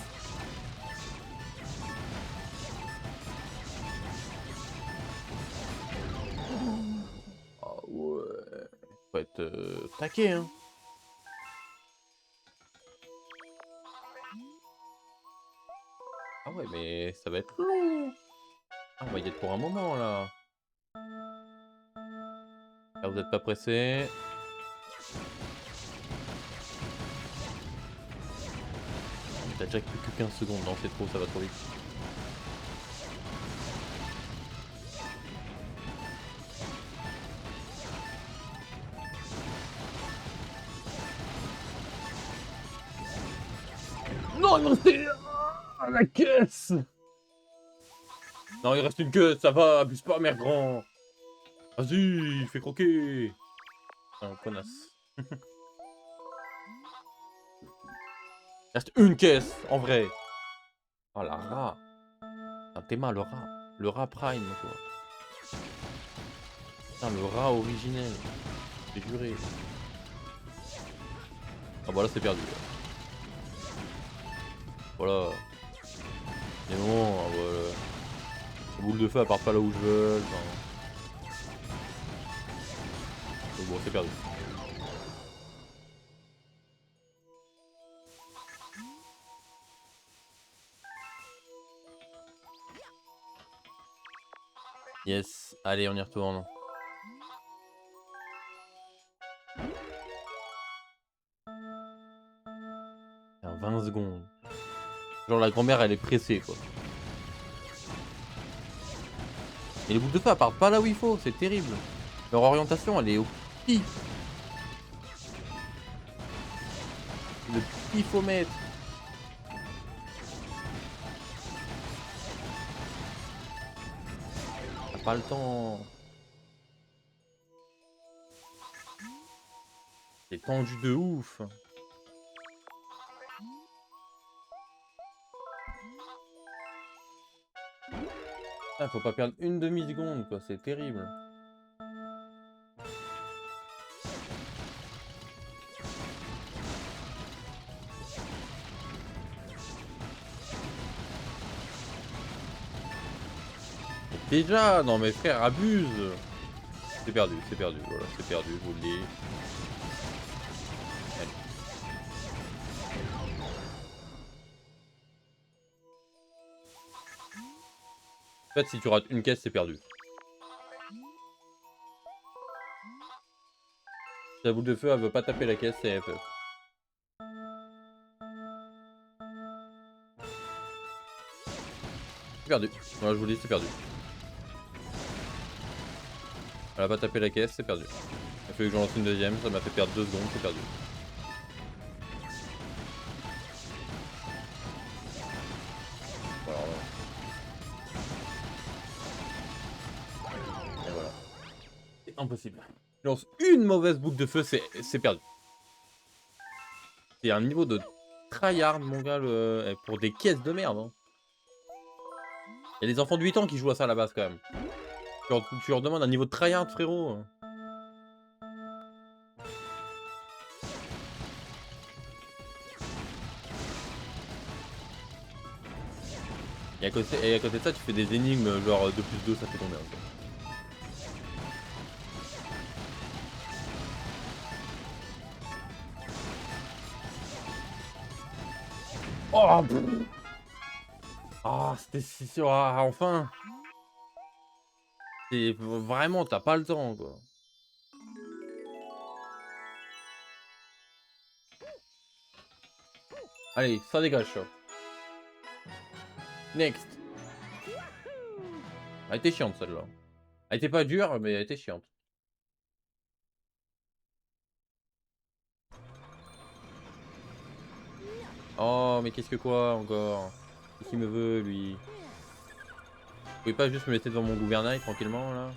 Ah ouais. Faut être taqué, hein. Ah ouais, mais ça va être long. Ah, on va y être pour un moment, là. Ah, vous êtes pas pressé. T'as déjà plus que 15 secondes. Non, c'est trop, ça va trop vite. Non, non, c'est... Ah, la caisse. Non, il reste une queue, ça va, abuse pas, mère grand. Vas-y, fais croquer. Non, connasse. Il reste une caisse, en vrai. Oh, la rat. Un Théma, le rat. Le rat prime, quoi. Putain, le rat originel. J'ai juré. Ah, bah là, c'est perdu. Voilà. C'est bon, ah, voilà. La boule de feu, elle part pas là où je veux. Enfin... Bon, c'est perdu. Yes, allez, on y retourne. En 20 secondes. Genre la grand-mère elle est pressée quoi. Et les boules de feu elles partent pas là où il faut, c'est terrible. Leur orientation elle est au pif. Le pifomètre. T'as pas le temps. C'est tendu de ouf. Ah, faut pas perdre une demi-seconde quoi, c'est terrible. Déjà, non mais frère, abuse. C'est perdu, voilà, c'est perdu, je vous le dis. Allez. En fait, si tu rates une caisse, c'est perdu. Si la boule de feu, elle veut pas taper la caisse, c'est FF. C'est perdu. Voilà, je vous le dis, c'est perdu. Elle a pas tapé la caisse, c'est perdu. Il a fallu que j'en lance une deuxième, ça m'a fait perdre 2 secondes, c'est perdu. Voilà. Et voilà. C'est impossible. Je lance une mauvaise boucle de feu, c'est perdu. C'est un niveau de tryhard, mon gars, pour des caisses de merde. Hein. Il y a des enfants de 8 ans qui jouent à ça à la base, quand même. Tu leur demandes un niveau de tryhard, frérot. Et à côté de ça, tu fais des énigmes, genre 2 plus 2, ça fait combien quoi. Oh ah, c'était si sûr, ah, enfin! C'est vraiment, t'as pas le temps, quoi. Allez, ça dégage, ça. Next. Elle était chiante, celle-là. Elle était pas dure, mais elle était chiante. Oh, mais qu'est-ce que quoi, encore? Qu'est-ce qu'il me veut, lui? Vous pouvez pas juste me laisser devant mon gouvernail, tranquillement, là?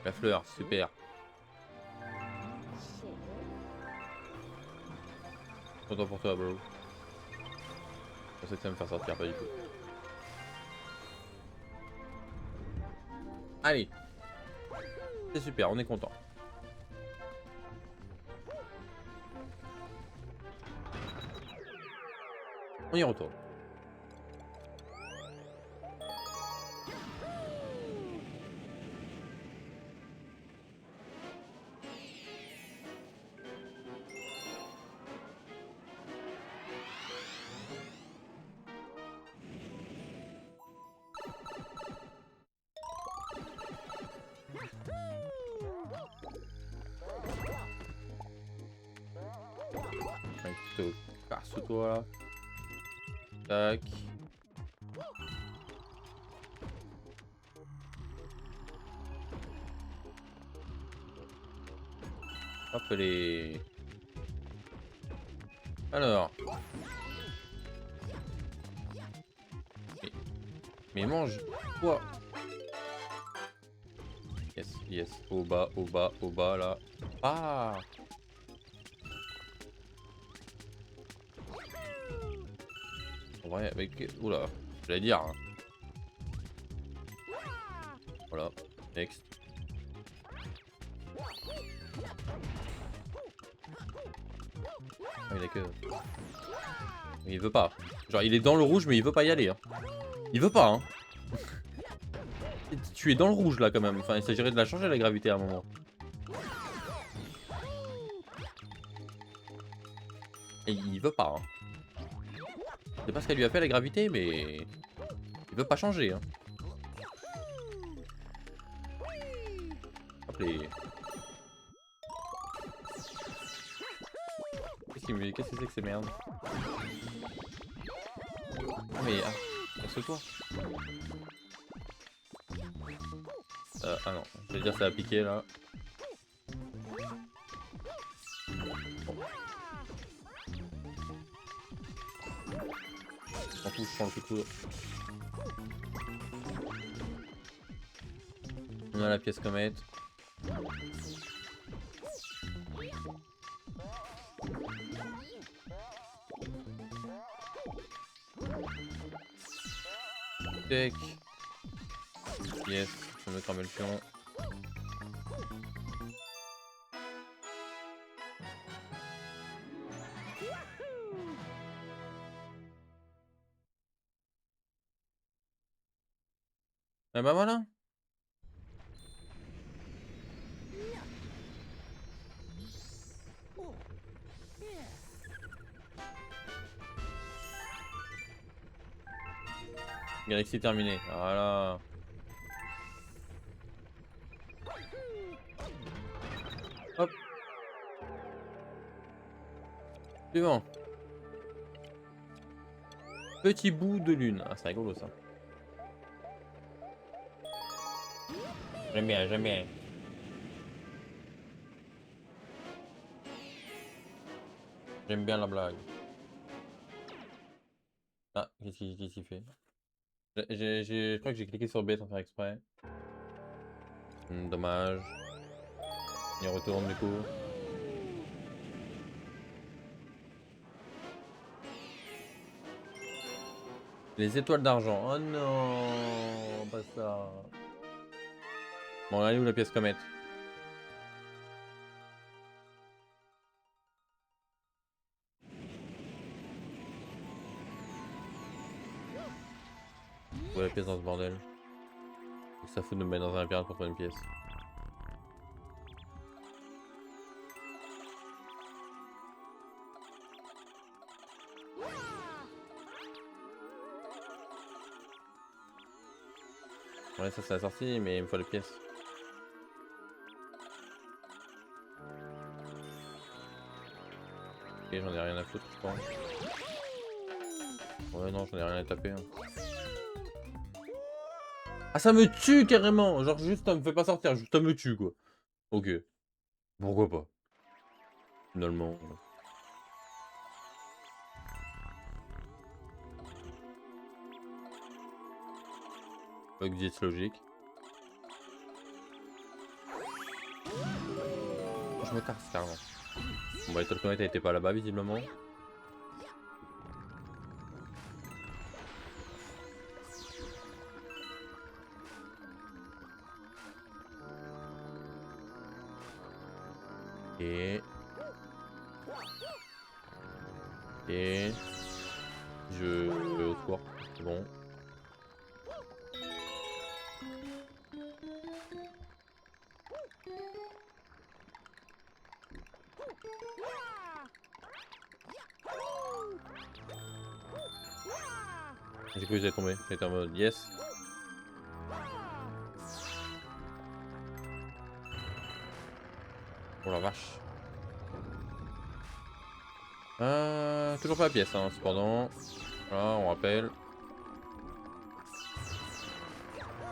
La fleur, super. Content pour toi, bro. Je pensais que ça me faire sortir, pas du tout. Allez. C'est super, on est content. On y retourne. Casse-toi là. Tac. Hop les. Alors. Mais mange quoi? Yes, yes. Au bas, là. Ah! En vrai, avec. Oula, j'allais dire. Hein. Voilà. Next. Ah, il a que. Mais il veut pas. Genre, il est dans le rouge, mais il veut pas y aller. Hein. Il veut pas, hein. Tu es dans le rouge là quand même. Enfin, il s'agirait de la changer la gravité à un moment. Et il veut pas. Hein. Je sais pas ce qu'elle lui a fait la gravité, mais il veut pas changer. Hein. Hop les. Qu'est-ce que c'est que ces merdes? Ah mais casse-toi. Ah non, je vais dire ça a piqué là. Bon. Je m'en fous, je prends le couteau. On a la pièce comète. Tac. Yes, je vais me cramer le pion. Ah bah voilà. Galaxy terminé. Voilà. Hop. Suivant. Petit bout de lune. Ah, c'est rigolo ça. J'aime bien, j'aime bien. J'aime bien la blague. Ah, qu'est-ce qu'il fait? Je crois que j'ai cliqué sur B sans faire exprès. Dommage. Il retourne du coup. Les étoiles d'argent. Oh non, pas ça. Bon, elle est où la pièce comète? Où est la pièce dans ce bordel? Ça fout de me mettre dans un labyrinthe pour trouver une pièce. Ouais, ça c'est la sortie, mais il me faut les pièces. Ok, j'en ai rien à foutre, je pense. Ouais, non, j'en ai rien à taper. Hein. Ah, ça me tue carrément! Genre, juste, ça me fait pas sortir, juste, ça me tue quoi. Ok. Pourquoi pas? Finalement. Bug diète logique. Je me casse carrément. Bon, bah, Little Comet elle était pas là-bas, visiblement. Et... Et... Je vais au secours. C'est bon. J'ai cru que j'allais tomber. J'étais en mode yes. Oh la vache. Toujours pas la pièce, hein, cependant. Voilà, on rappelle.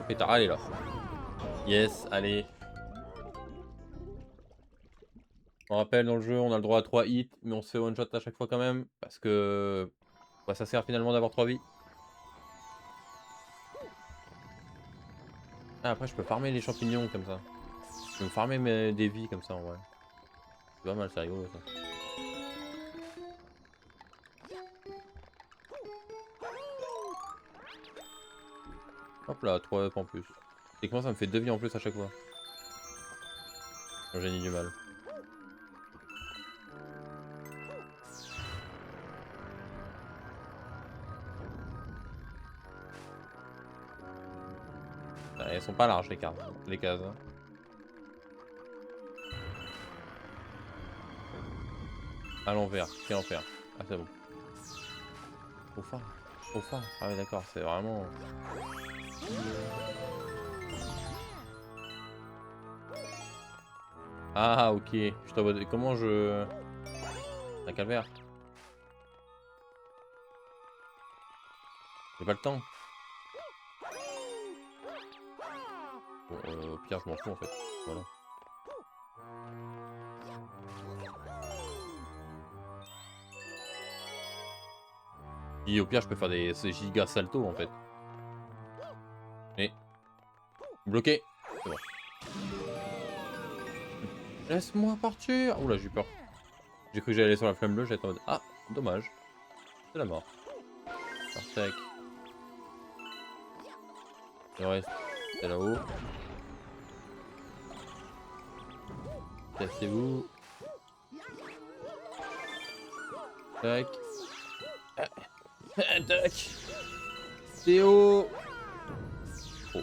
Pétard, allez là. Yes, allez. On rappelle, dans le jeu, on a le droit à 3 hits, mais on se fait one shot à chaque fois quand même. Parce que bah, ça sert finalement d'avoir 3 vies. Ah, après, je peux farmer les champignons comme ça. Je peux me farmer des vies comme ça en vrai. C'est pas mal, c'est rigolo ça. Hop là, 3 up en plus. Et comment ça me fait 2 vies en plus à chaque fois? J'ai du mal. Elles sont pas larges les cartes, les cases. Hein. À l'envers, quel enfer. Ah c'est bon. Au phare. Au phare. Ah oui d'accord, c'est vraiment... Ah ok. Je t'envoie... Comment je... Un calvaire. J'ai pas le temps. Bon, au pire je m'en fous en fait. Voilà. Et au pire je peux faire ces giga saltos en fait. Mais... Bloqué. C'est bon. Laisse-moi partir. Oula j'ai eu peur. J'ai cru que j'allais aller sur la flamme bleue, j'étais en mode... Ah, dommage. C'est la mort. Tac. Le reste, c'est là-haut. Cassez-vous. Tac. Tac. Théo. Oh.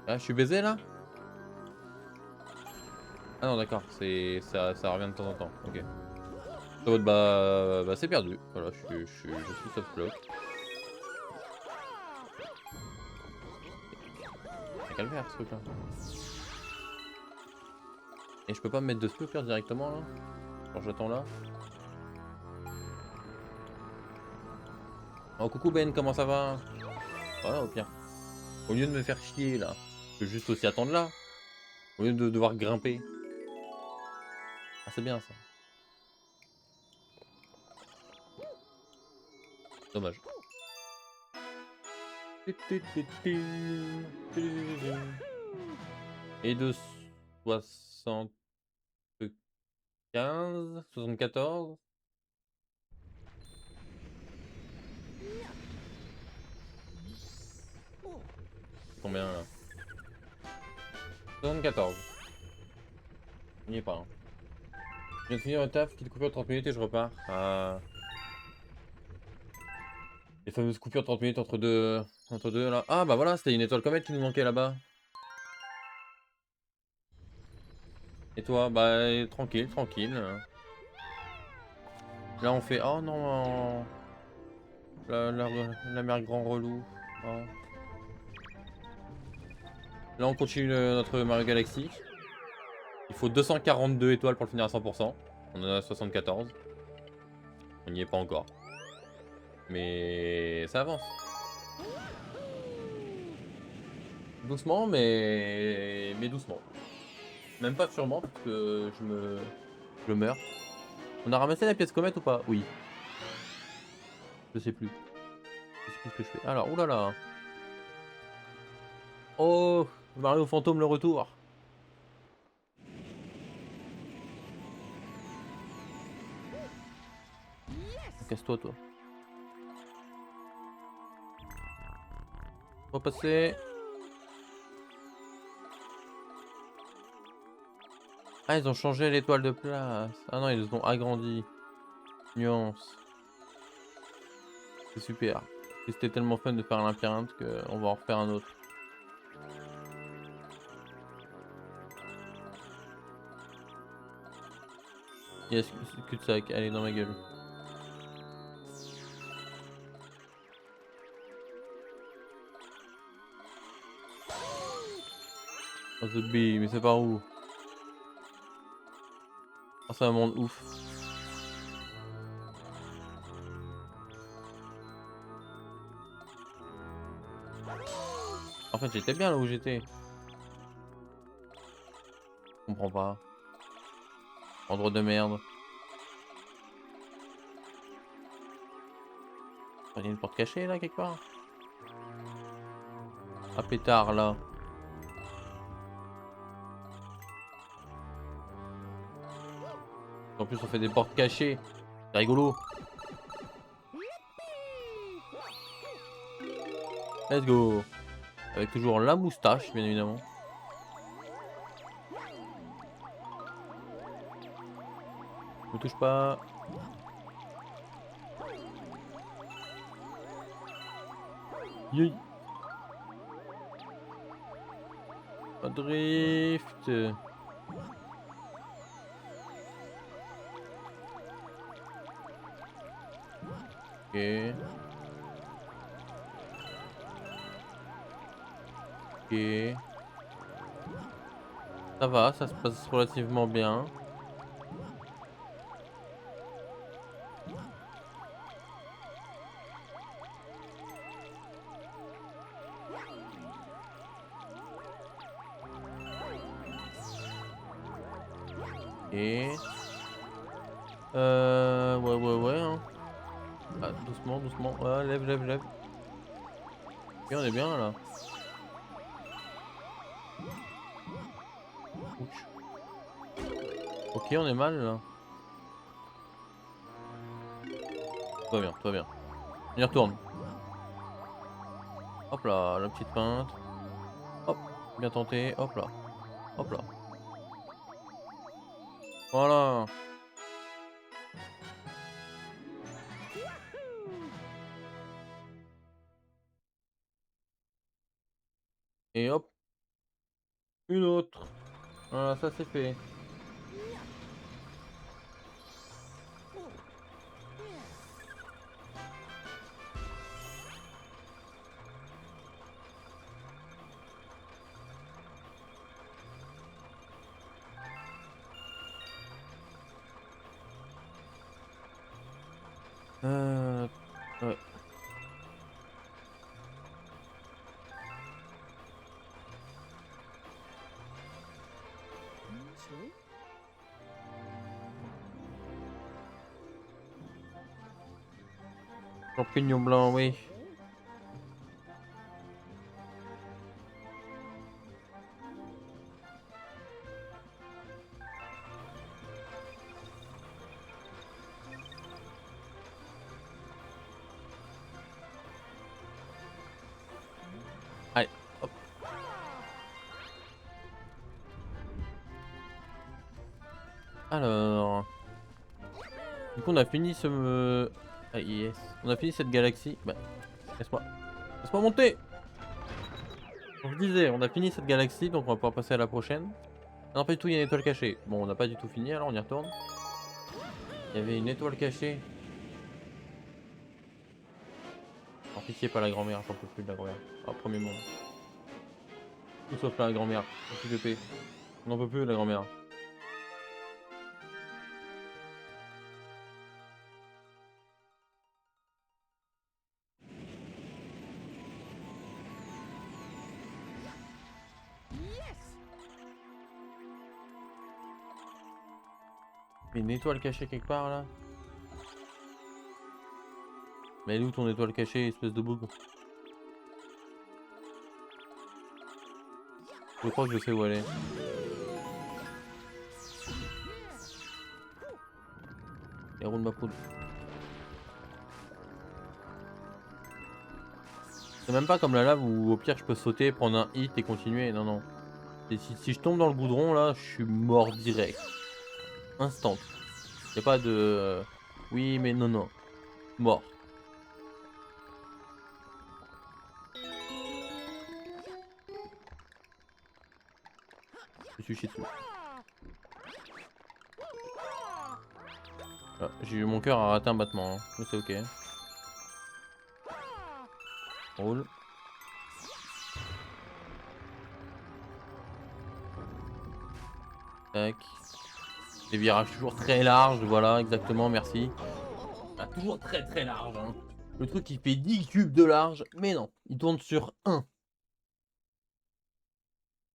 Ah, je suis baisé là? Ah non, d'accord, ça revient de temps en temps. Ok. Bah c'est perdu. Voilà, je suis soft block. C'est calvaire ce truc là. Et je peux pas me mettre de spooker directement là? Quand j'attends là? Oh coucou Ben, comment ça va? Voilà au pire. Au lieu de me faire chier là, je peux juste aussi attendre là. Au lieu de devoir grimper. Ah c'est bien ça. Dommage. et de 75, 74. Combien là? 74. Il n'y est pas. Hein. Je viens de finir le taf, petite coupure de 30 minutes et je repars. Ah. Les fameuses coupures de 30 minutes entre deux là. Ah bah voilà, c'était une étoile comète qui nous manquait là-bas. Et toi? Bah tranquille, tranquille. Là on fait... Oh non, la mer grand relou. Oh. Là on continue notre Mario Galaxy. Il faut 242 étoiles pour le finir à 100%. On en a 74. On n'y est pas encore. Mais ça avance. Doucement, mais doucement. Même pas sûrement, parce que je meurs. On a ramassé la pièce comète ou pas? Oui. Je sais plus. Je sais plus ce que je fais. Alors, oulala. Oh, Mario Fantôme le retour. Casse-toi, toi. On va passer. Ah, ils ont changé l'étoile de place. Ah non, ils ont agrandi. Nuance. C'est super. Et c'était tellement fun de faire un labyrinthe qu'on va en refaire un autre. Yes, cul-de-sac, allez dans ma gueule. Oh, The Bee, mais c'est par où? Oh, c'est un monde ouf. En fait, j'étais bien là où j'étais. Je comprends pas. Endroit de merde. Il y a une porte cachée là quelque part? Ah pétard là. En plus on fait des portes cachées. C'est rigolo. Let's go. Avec toujours la moustache bien évidemment. Ne touche pas. Yay. Pas de drift. Ok. Ok. Ça va, ça se passe relativement bien. Et ouais hein. Ah, doucement, doucement. Ah, lève, lève, lève. Et on est bien là. Ouch. Ok, on est mal là. Tout va bien, tout va bien. On y retourne. Hop là, la petite feinte. Hop, bien tenté. Hop là. Hop là. Voilà. Et hop, une autre. Voilà, ça c'est fait. Ouais. Champignon blanc, oui. Allez, hop. Alors... Du coup, on a fini ce... Ah, yes. On a fini cette galaxie. Bah, laisse-moi. Laisse-moi monter. On je disais, on a fini cette galaxie, donc on va pouvoir passer à la prochaine. Ah non, pas du tout, il y a une étoile cachée. Bon, on n'a pas du tout fini, alors on y retourne. Il y avait une étoile cachée. En pitié, pas la grand-mère, j'en peux plus de la grand-mère. Ah, premier monde. Tout sauf la grand-mère. Plus de paix. On n'en peut plus de la grand-mère. Il y a une étoile cachée quelque part là. Mais elle est où ton étoile cachée, espèce de bougre? Je crois que je sais où elle est. Les roues de ma poudre. C'est même pas comme la lave où au pire je peux sauter, prendre un hit et continuer. Non, non. Et si je tombe dans le goudron là, je suis mort direct. Instant. Y'a pas de... Oui, mais non, non. Mort. Je suis chié dessus. Ah, j'ai eu mon cœur a raté un battement. Hein. Mais c'est ok. Roule. Tac. Des virages toujours très larges, voilà, exactement, merci. Ah, toujours très très large. Hein. Le truc il fait 10 cubes de large, mais non, il tourne sur 1.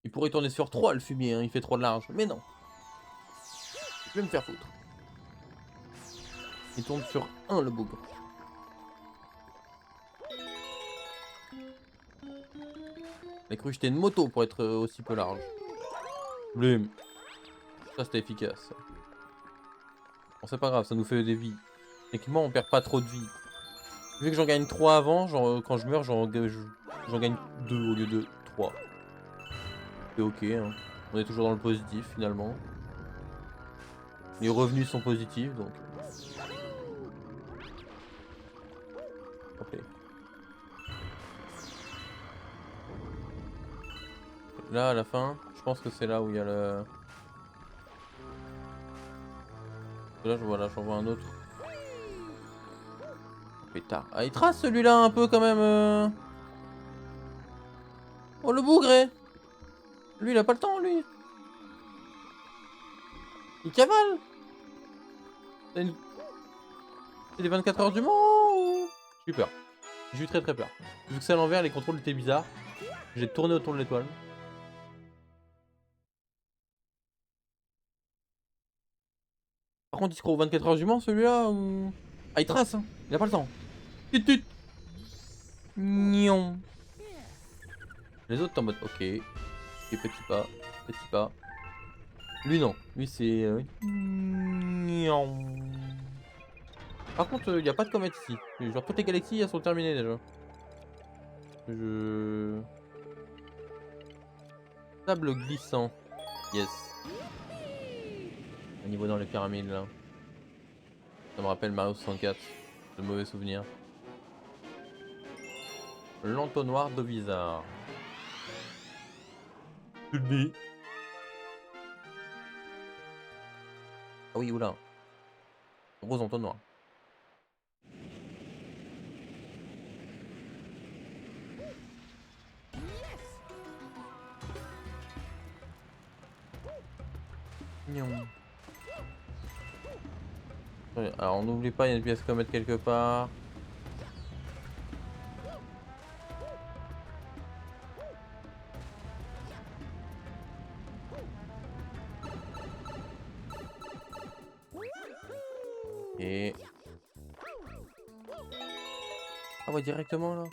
Il pourrait tourner sur 3 le fumier, hein, il fait 3 de large, mais non. Je vais me faire foutre. Il tourne sur 1 le bougre. J'ai cru que j'étais une moto pour être aussi peu large. Blim. Ça c'était efficace. Bon c'est pas grave, ça nous fait des vies. Techniquement on perd pas trop de vie. Vu que j'en gagne 3 avant, genre, quand je meurs j'en gagne 2 au lieu de 3. C'est ok, hein. On est toujours dans le positif finalement. Les revenus sont positifs donc. Ok. Là à la fin, je pense que c'est là où il y a le. Là voilà, j'en vois un autre. Pétard. Ah il trace celui-là un peu quand même. Oh le bougre. Lui il a pas le temps lui. Il cavale. C'est les 24 heures du Mans ou... J'ai eu peur. J'ai eu très très peur. Vu que c'est à l'envers, les contrôles étaient bizarres. J'ai tourné autour de l'étoile. Par contre, il se croit aux 24 heures du Mans celui-là ou... Ah, il trace, hein. Il a pas le temps. Tut tut. Gnon. Les autres, t'es en mode ok. Ok, petit pas. Petit pas. Lui, non. Lui, c'est. Gnon. Par contre, il n'y a pas de comète ici. Genre, toutes les galaxies, elles sont terminées déjà. Je. Sable glissant. Yes. Un niveau dans les pyramides là. Ça me rappelle Mario 64. De mauvais souvenirs. L'entonnoir de Vizard. Tulbi. Ah oui, oula. Gros entonnoir. Miaou. Ouais, alors on n'oublie pas, il y a une pièce comète quelque part. Et... Ah ouais, directement là.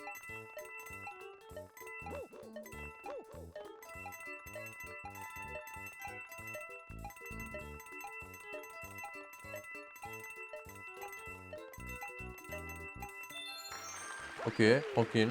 Ok, tranquille.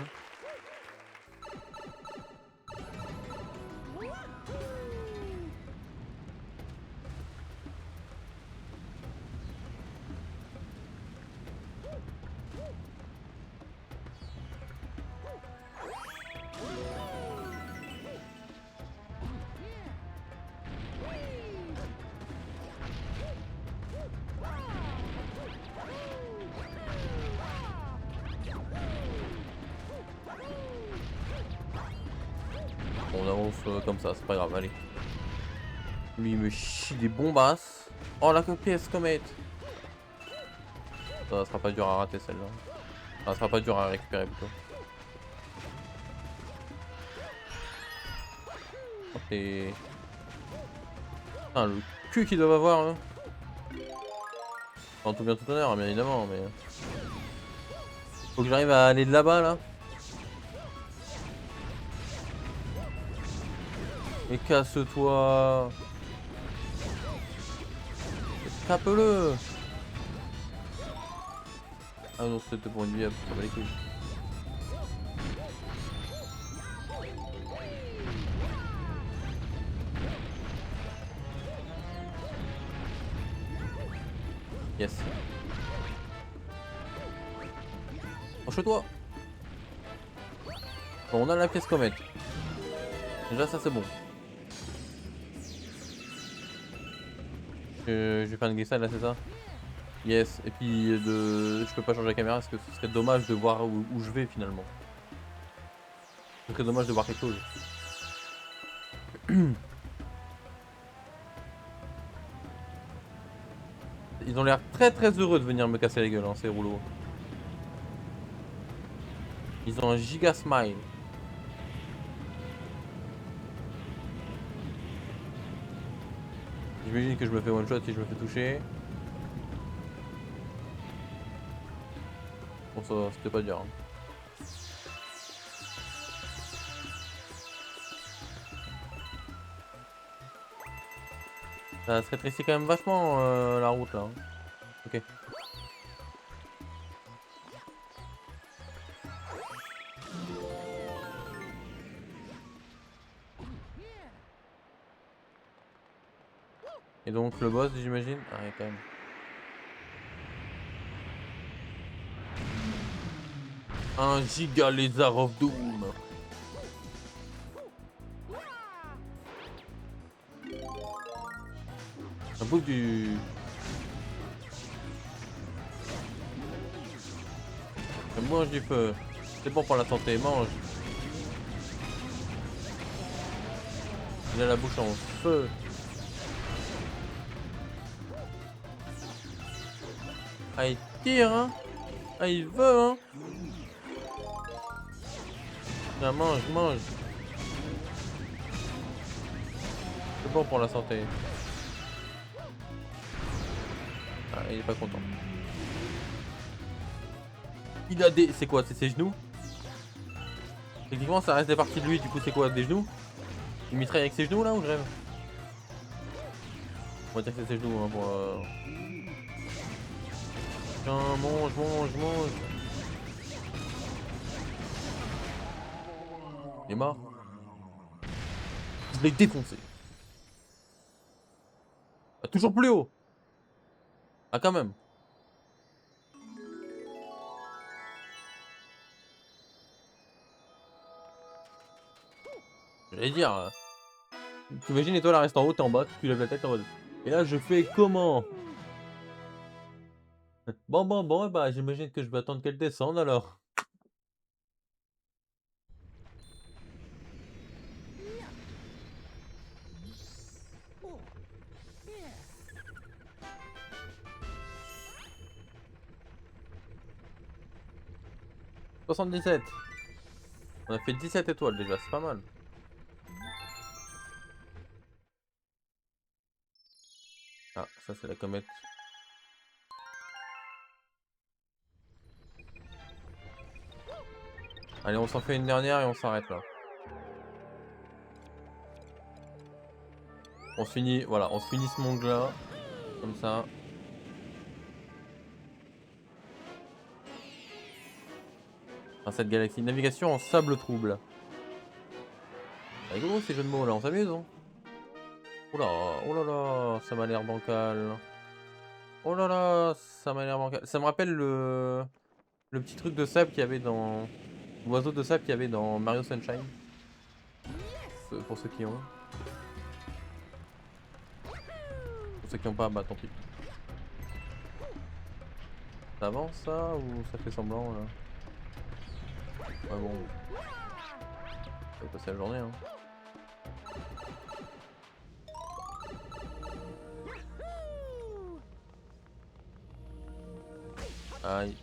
On avance comme ça, c'est pas grave, allez. Lui il me chie des bombasses. Oh la pièce comète. Ça sera pas dur à rater celle-là. Ça sera pas dur à récupérer plutôt. Oh, c'est... Ah, le cul qu'ils doivent avoir hein. En tout bien tout honneur, bien évidemment, mais... Faut que j'arrive à aller de là-bas là. Mais casse-toi. Tape-le. Ah non, c'était pour une vie, ça va les couilles. Yes. Penche-toi. Bon, on a la pièce comète. Déjà ça c'est bon. Je vais faire une glissade là, c'est ça? Yes. Et puis je peux pas changer la caméra parce que ce serait dommage de voir où je vais finalement. Ce serait dommage de voir quelque chose. Ils ont l'air très très heureux de venir me casser la gueule, hein, ces rouleaux. Ils ont un giga smile. J'imagine que je me fais one shot si je me fais toucher. Bon ça c'était pas dur. Hein. Ça se rétrécit quand même vachement la route là. Hein. Ok. Et donc le boss j'imagine. Ah ouais, quand même. Un giga lézard of doom. Un bout du... Mange du feu. C'est bon pour la santé, mange. Il a la bouche en feu. Ah il tire hein. Ah il veut hein. Tiens, mange, mange. C'est bon pour la santé. Ah il est pas content. Il a des... C'est quoi? C'est ses genoux? Techniquement ça reste des parties de lui, du coup c'est quoi? Des genoux? Il mitraille avec ses genoux là ou je rêve? On va dire que c'est ses genoux hein, pour... Tiens, mange, mange, mange. Il est mort. Je l'ai défoncé. Ah, toujours plus haut. Ah quand même. J'allais dire... T'imagines l'étoile elle reste en haut, t'es en bas, tu lèves la tête en mode... Et là je fais comment? Bon, bah j'imagine que je vais attendre qu'elle descende alors. « 77. On a fait 17 étoiles déjà, c'est pas mal. Ah, ça c'est la comète. Allez, on s'en fait une dernière et on s'arrête là. On se finit, voilà, on se finit ce monde là. Comme ça. Dans cette galaxie. Navigation en sable trouble. C'est rigolo ces jeux de mots là, on s'amuse hein. Oula, oh là là, ça m'a l'air bancal. Oh là là, ça m'a l'air bancal. Ça me rappelle le petit truc de sable qu'il y avait dans... L'oiseau de sable qu'il y avait dans Mario Sunshine. Pour ceux qui ont. Pour ceux qui n'ont pas, bah tant pis. Ça avance ça ou ça fait semblant là? Ouais bon. Ça va passer la journée hein. Aïe.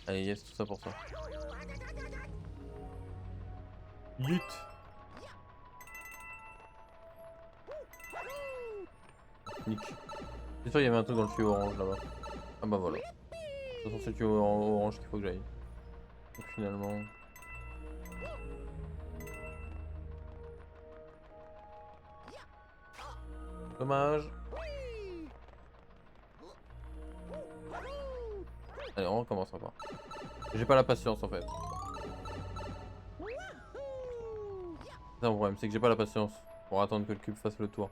Allez, yes, tout ça pour ça. Yeet. Nick. C'est sûr, il y avait un truc dans le tuyau orange là-bas. Ah bah voilà. De toute façon, c'est le tuyau orange qu'il faut que j'aille. Donc finalement. Dommage. Allez, on recommencera pas. J'ai pas la patience en fait. C'est un problème, c'est que j'ai pas la patience pour attendre que le cube fasse le tour.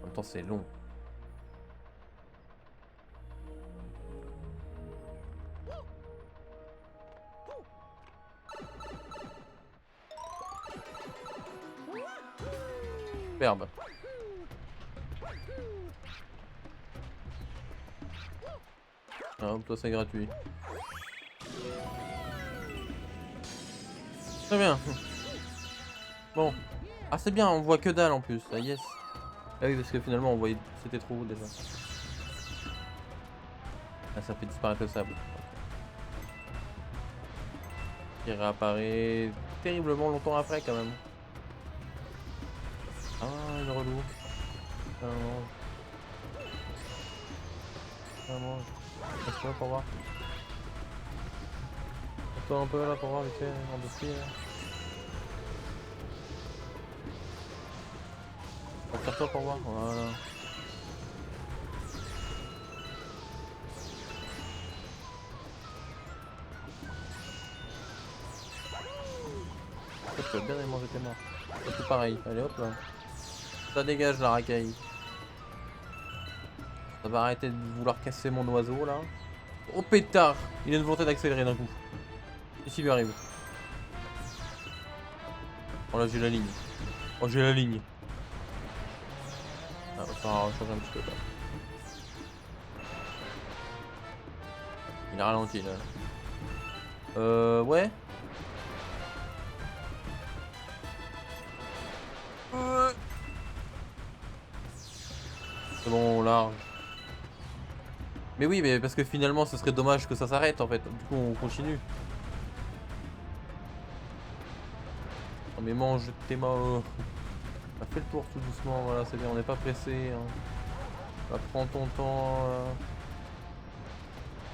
En même temps, c'est long. Superbe. Ah, hop, toi c'est gratuit. Très bien. Bon. Ah c'est bien, on voit que dalle en plus. Ah yes. Ah oui parce que finalement on voyait... C'était trop haut déjà. Ah ça fait disparaître le sable. Il réapparaît terriblement longtemps après quand même. Ah une relou. Ça mange. Ça mange. Laisse-toi pour voir. Laisse-toi un peu là pour voir vite fait en dessous. Tire-toi pour voir. Voilà. Tu vas bien aller manger tes morts. C'est pareil. Allez hop là. Ça dégage la racaille. Ça va arrêter de vouloir casser mon oiseau là. Oh pétard! Il a une volonté d'accélérer d'un coup. Et s'il lui arrive. Oh là j'ai la ligne. Oh j'ai la ligne. Ah, va falloir changer un petit peu là. Il a ralenti là. Ouais. C'est bon, large. Mais oui, mais parce que finalement ce serait dommage que ça s'arrête en fait. Du coup on continue. Oh mais mange tes morts. On a fait le tour tout doucement, voilà, c'est bien, on n'est pas pressé. Hein. Va prendre ton temps.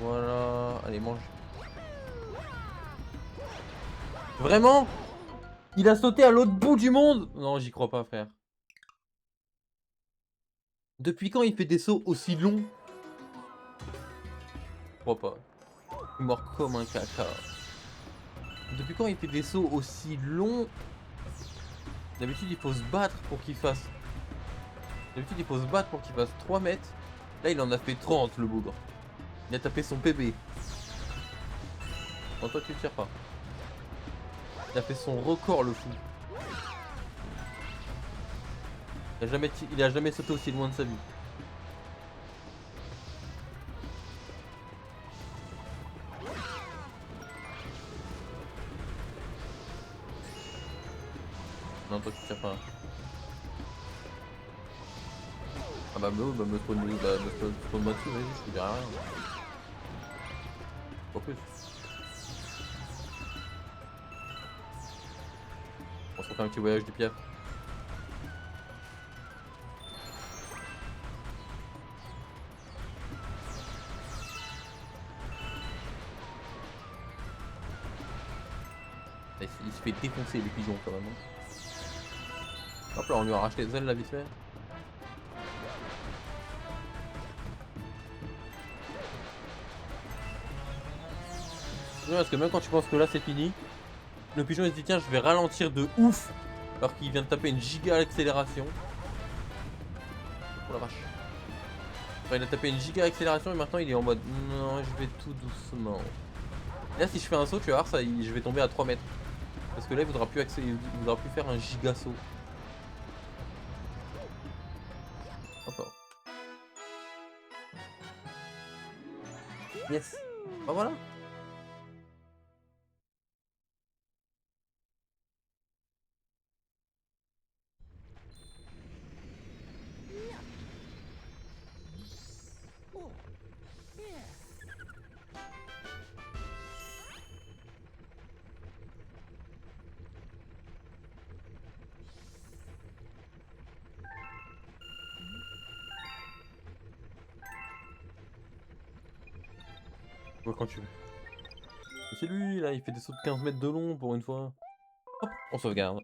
Voilà, allez mange. Vraiment? Il a sauté à l'autre bout du monde? Non, j'y crois pas, frère. Depuis quand il fait des sauts aussi longs? Je crois pas. Il est mort comme un caca. Depuis quand il fait des sauts aussi longs? D'habitude, il faut se battre pour qu'il fasse... D'habitude, il faut se battre pour qu'il fasse 3 mètres. Là, il en a fait 30, le bougre. Il a tapé son PB. Non, toi, tu tires pas. Il a fait son record, le fou. Il a jamais sauté aussi loin de sa vie. Non, toi, tu tires pas. Ah bah, me spawn moi dessus, vas-y, je te dirai rien. Pas plus. On se refait un petit voyage du piaf. Il se fait défoncer les pigeons quand même. Hop là, on lui a racheté des ailes là vite fait. Ouais, parce que même quand tu penses que là c'est fini, le pigeon il se dit tiens je vais ralentir de ouf alors qu'il vient de taper une giga accélération. Oh la vache. Enfin, il a tapé une giga accélération et maintenant il est en mode non je vais tout doucement. Et là si je fais un saut tu vas voir ça, je vais tomber à 3 mètres. Parce que là il voudra plus faire un giga saut. Hop là. Yes. Bah voilà. Ouais, quand tu veux. C'est lui là, il fait des sauts de 15 mètres de long pour une fois. Hop, on sauvegarde.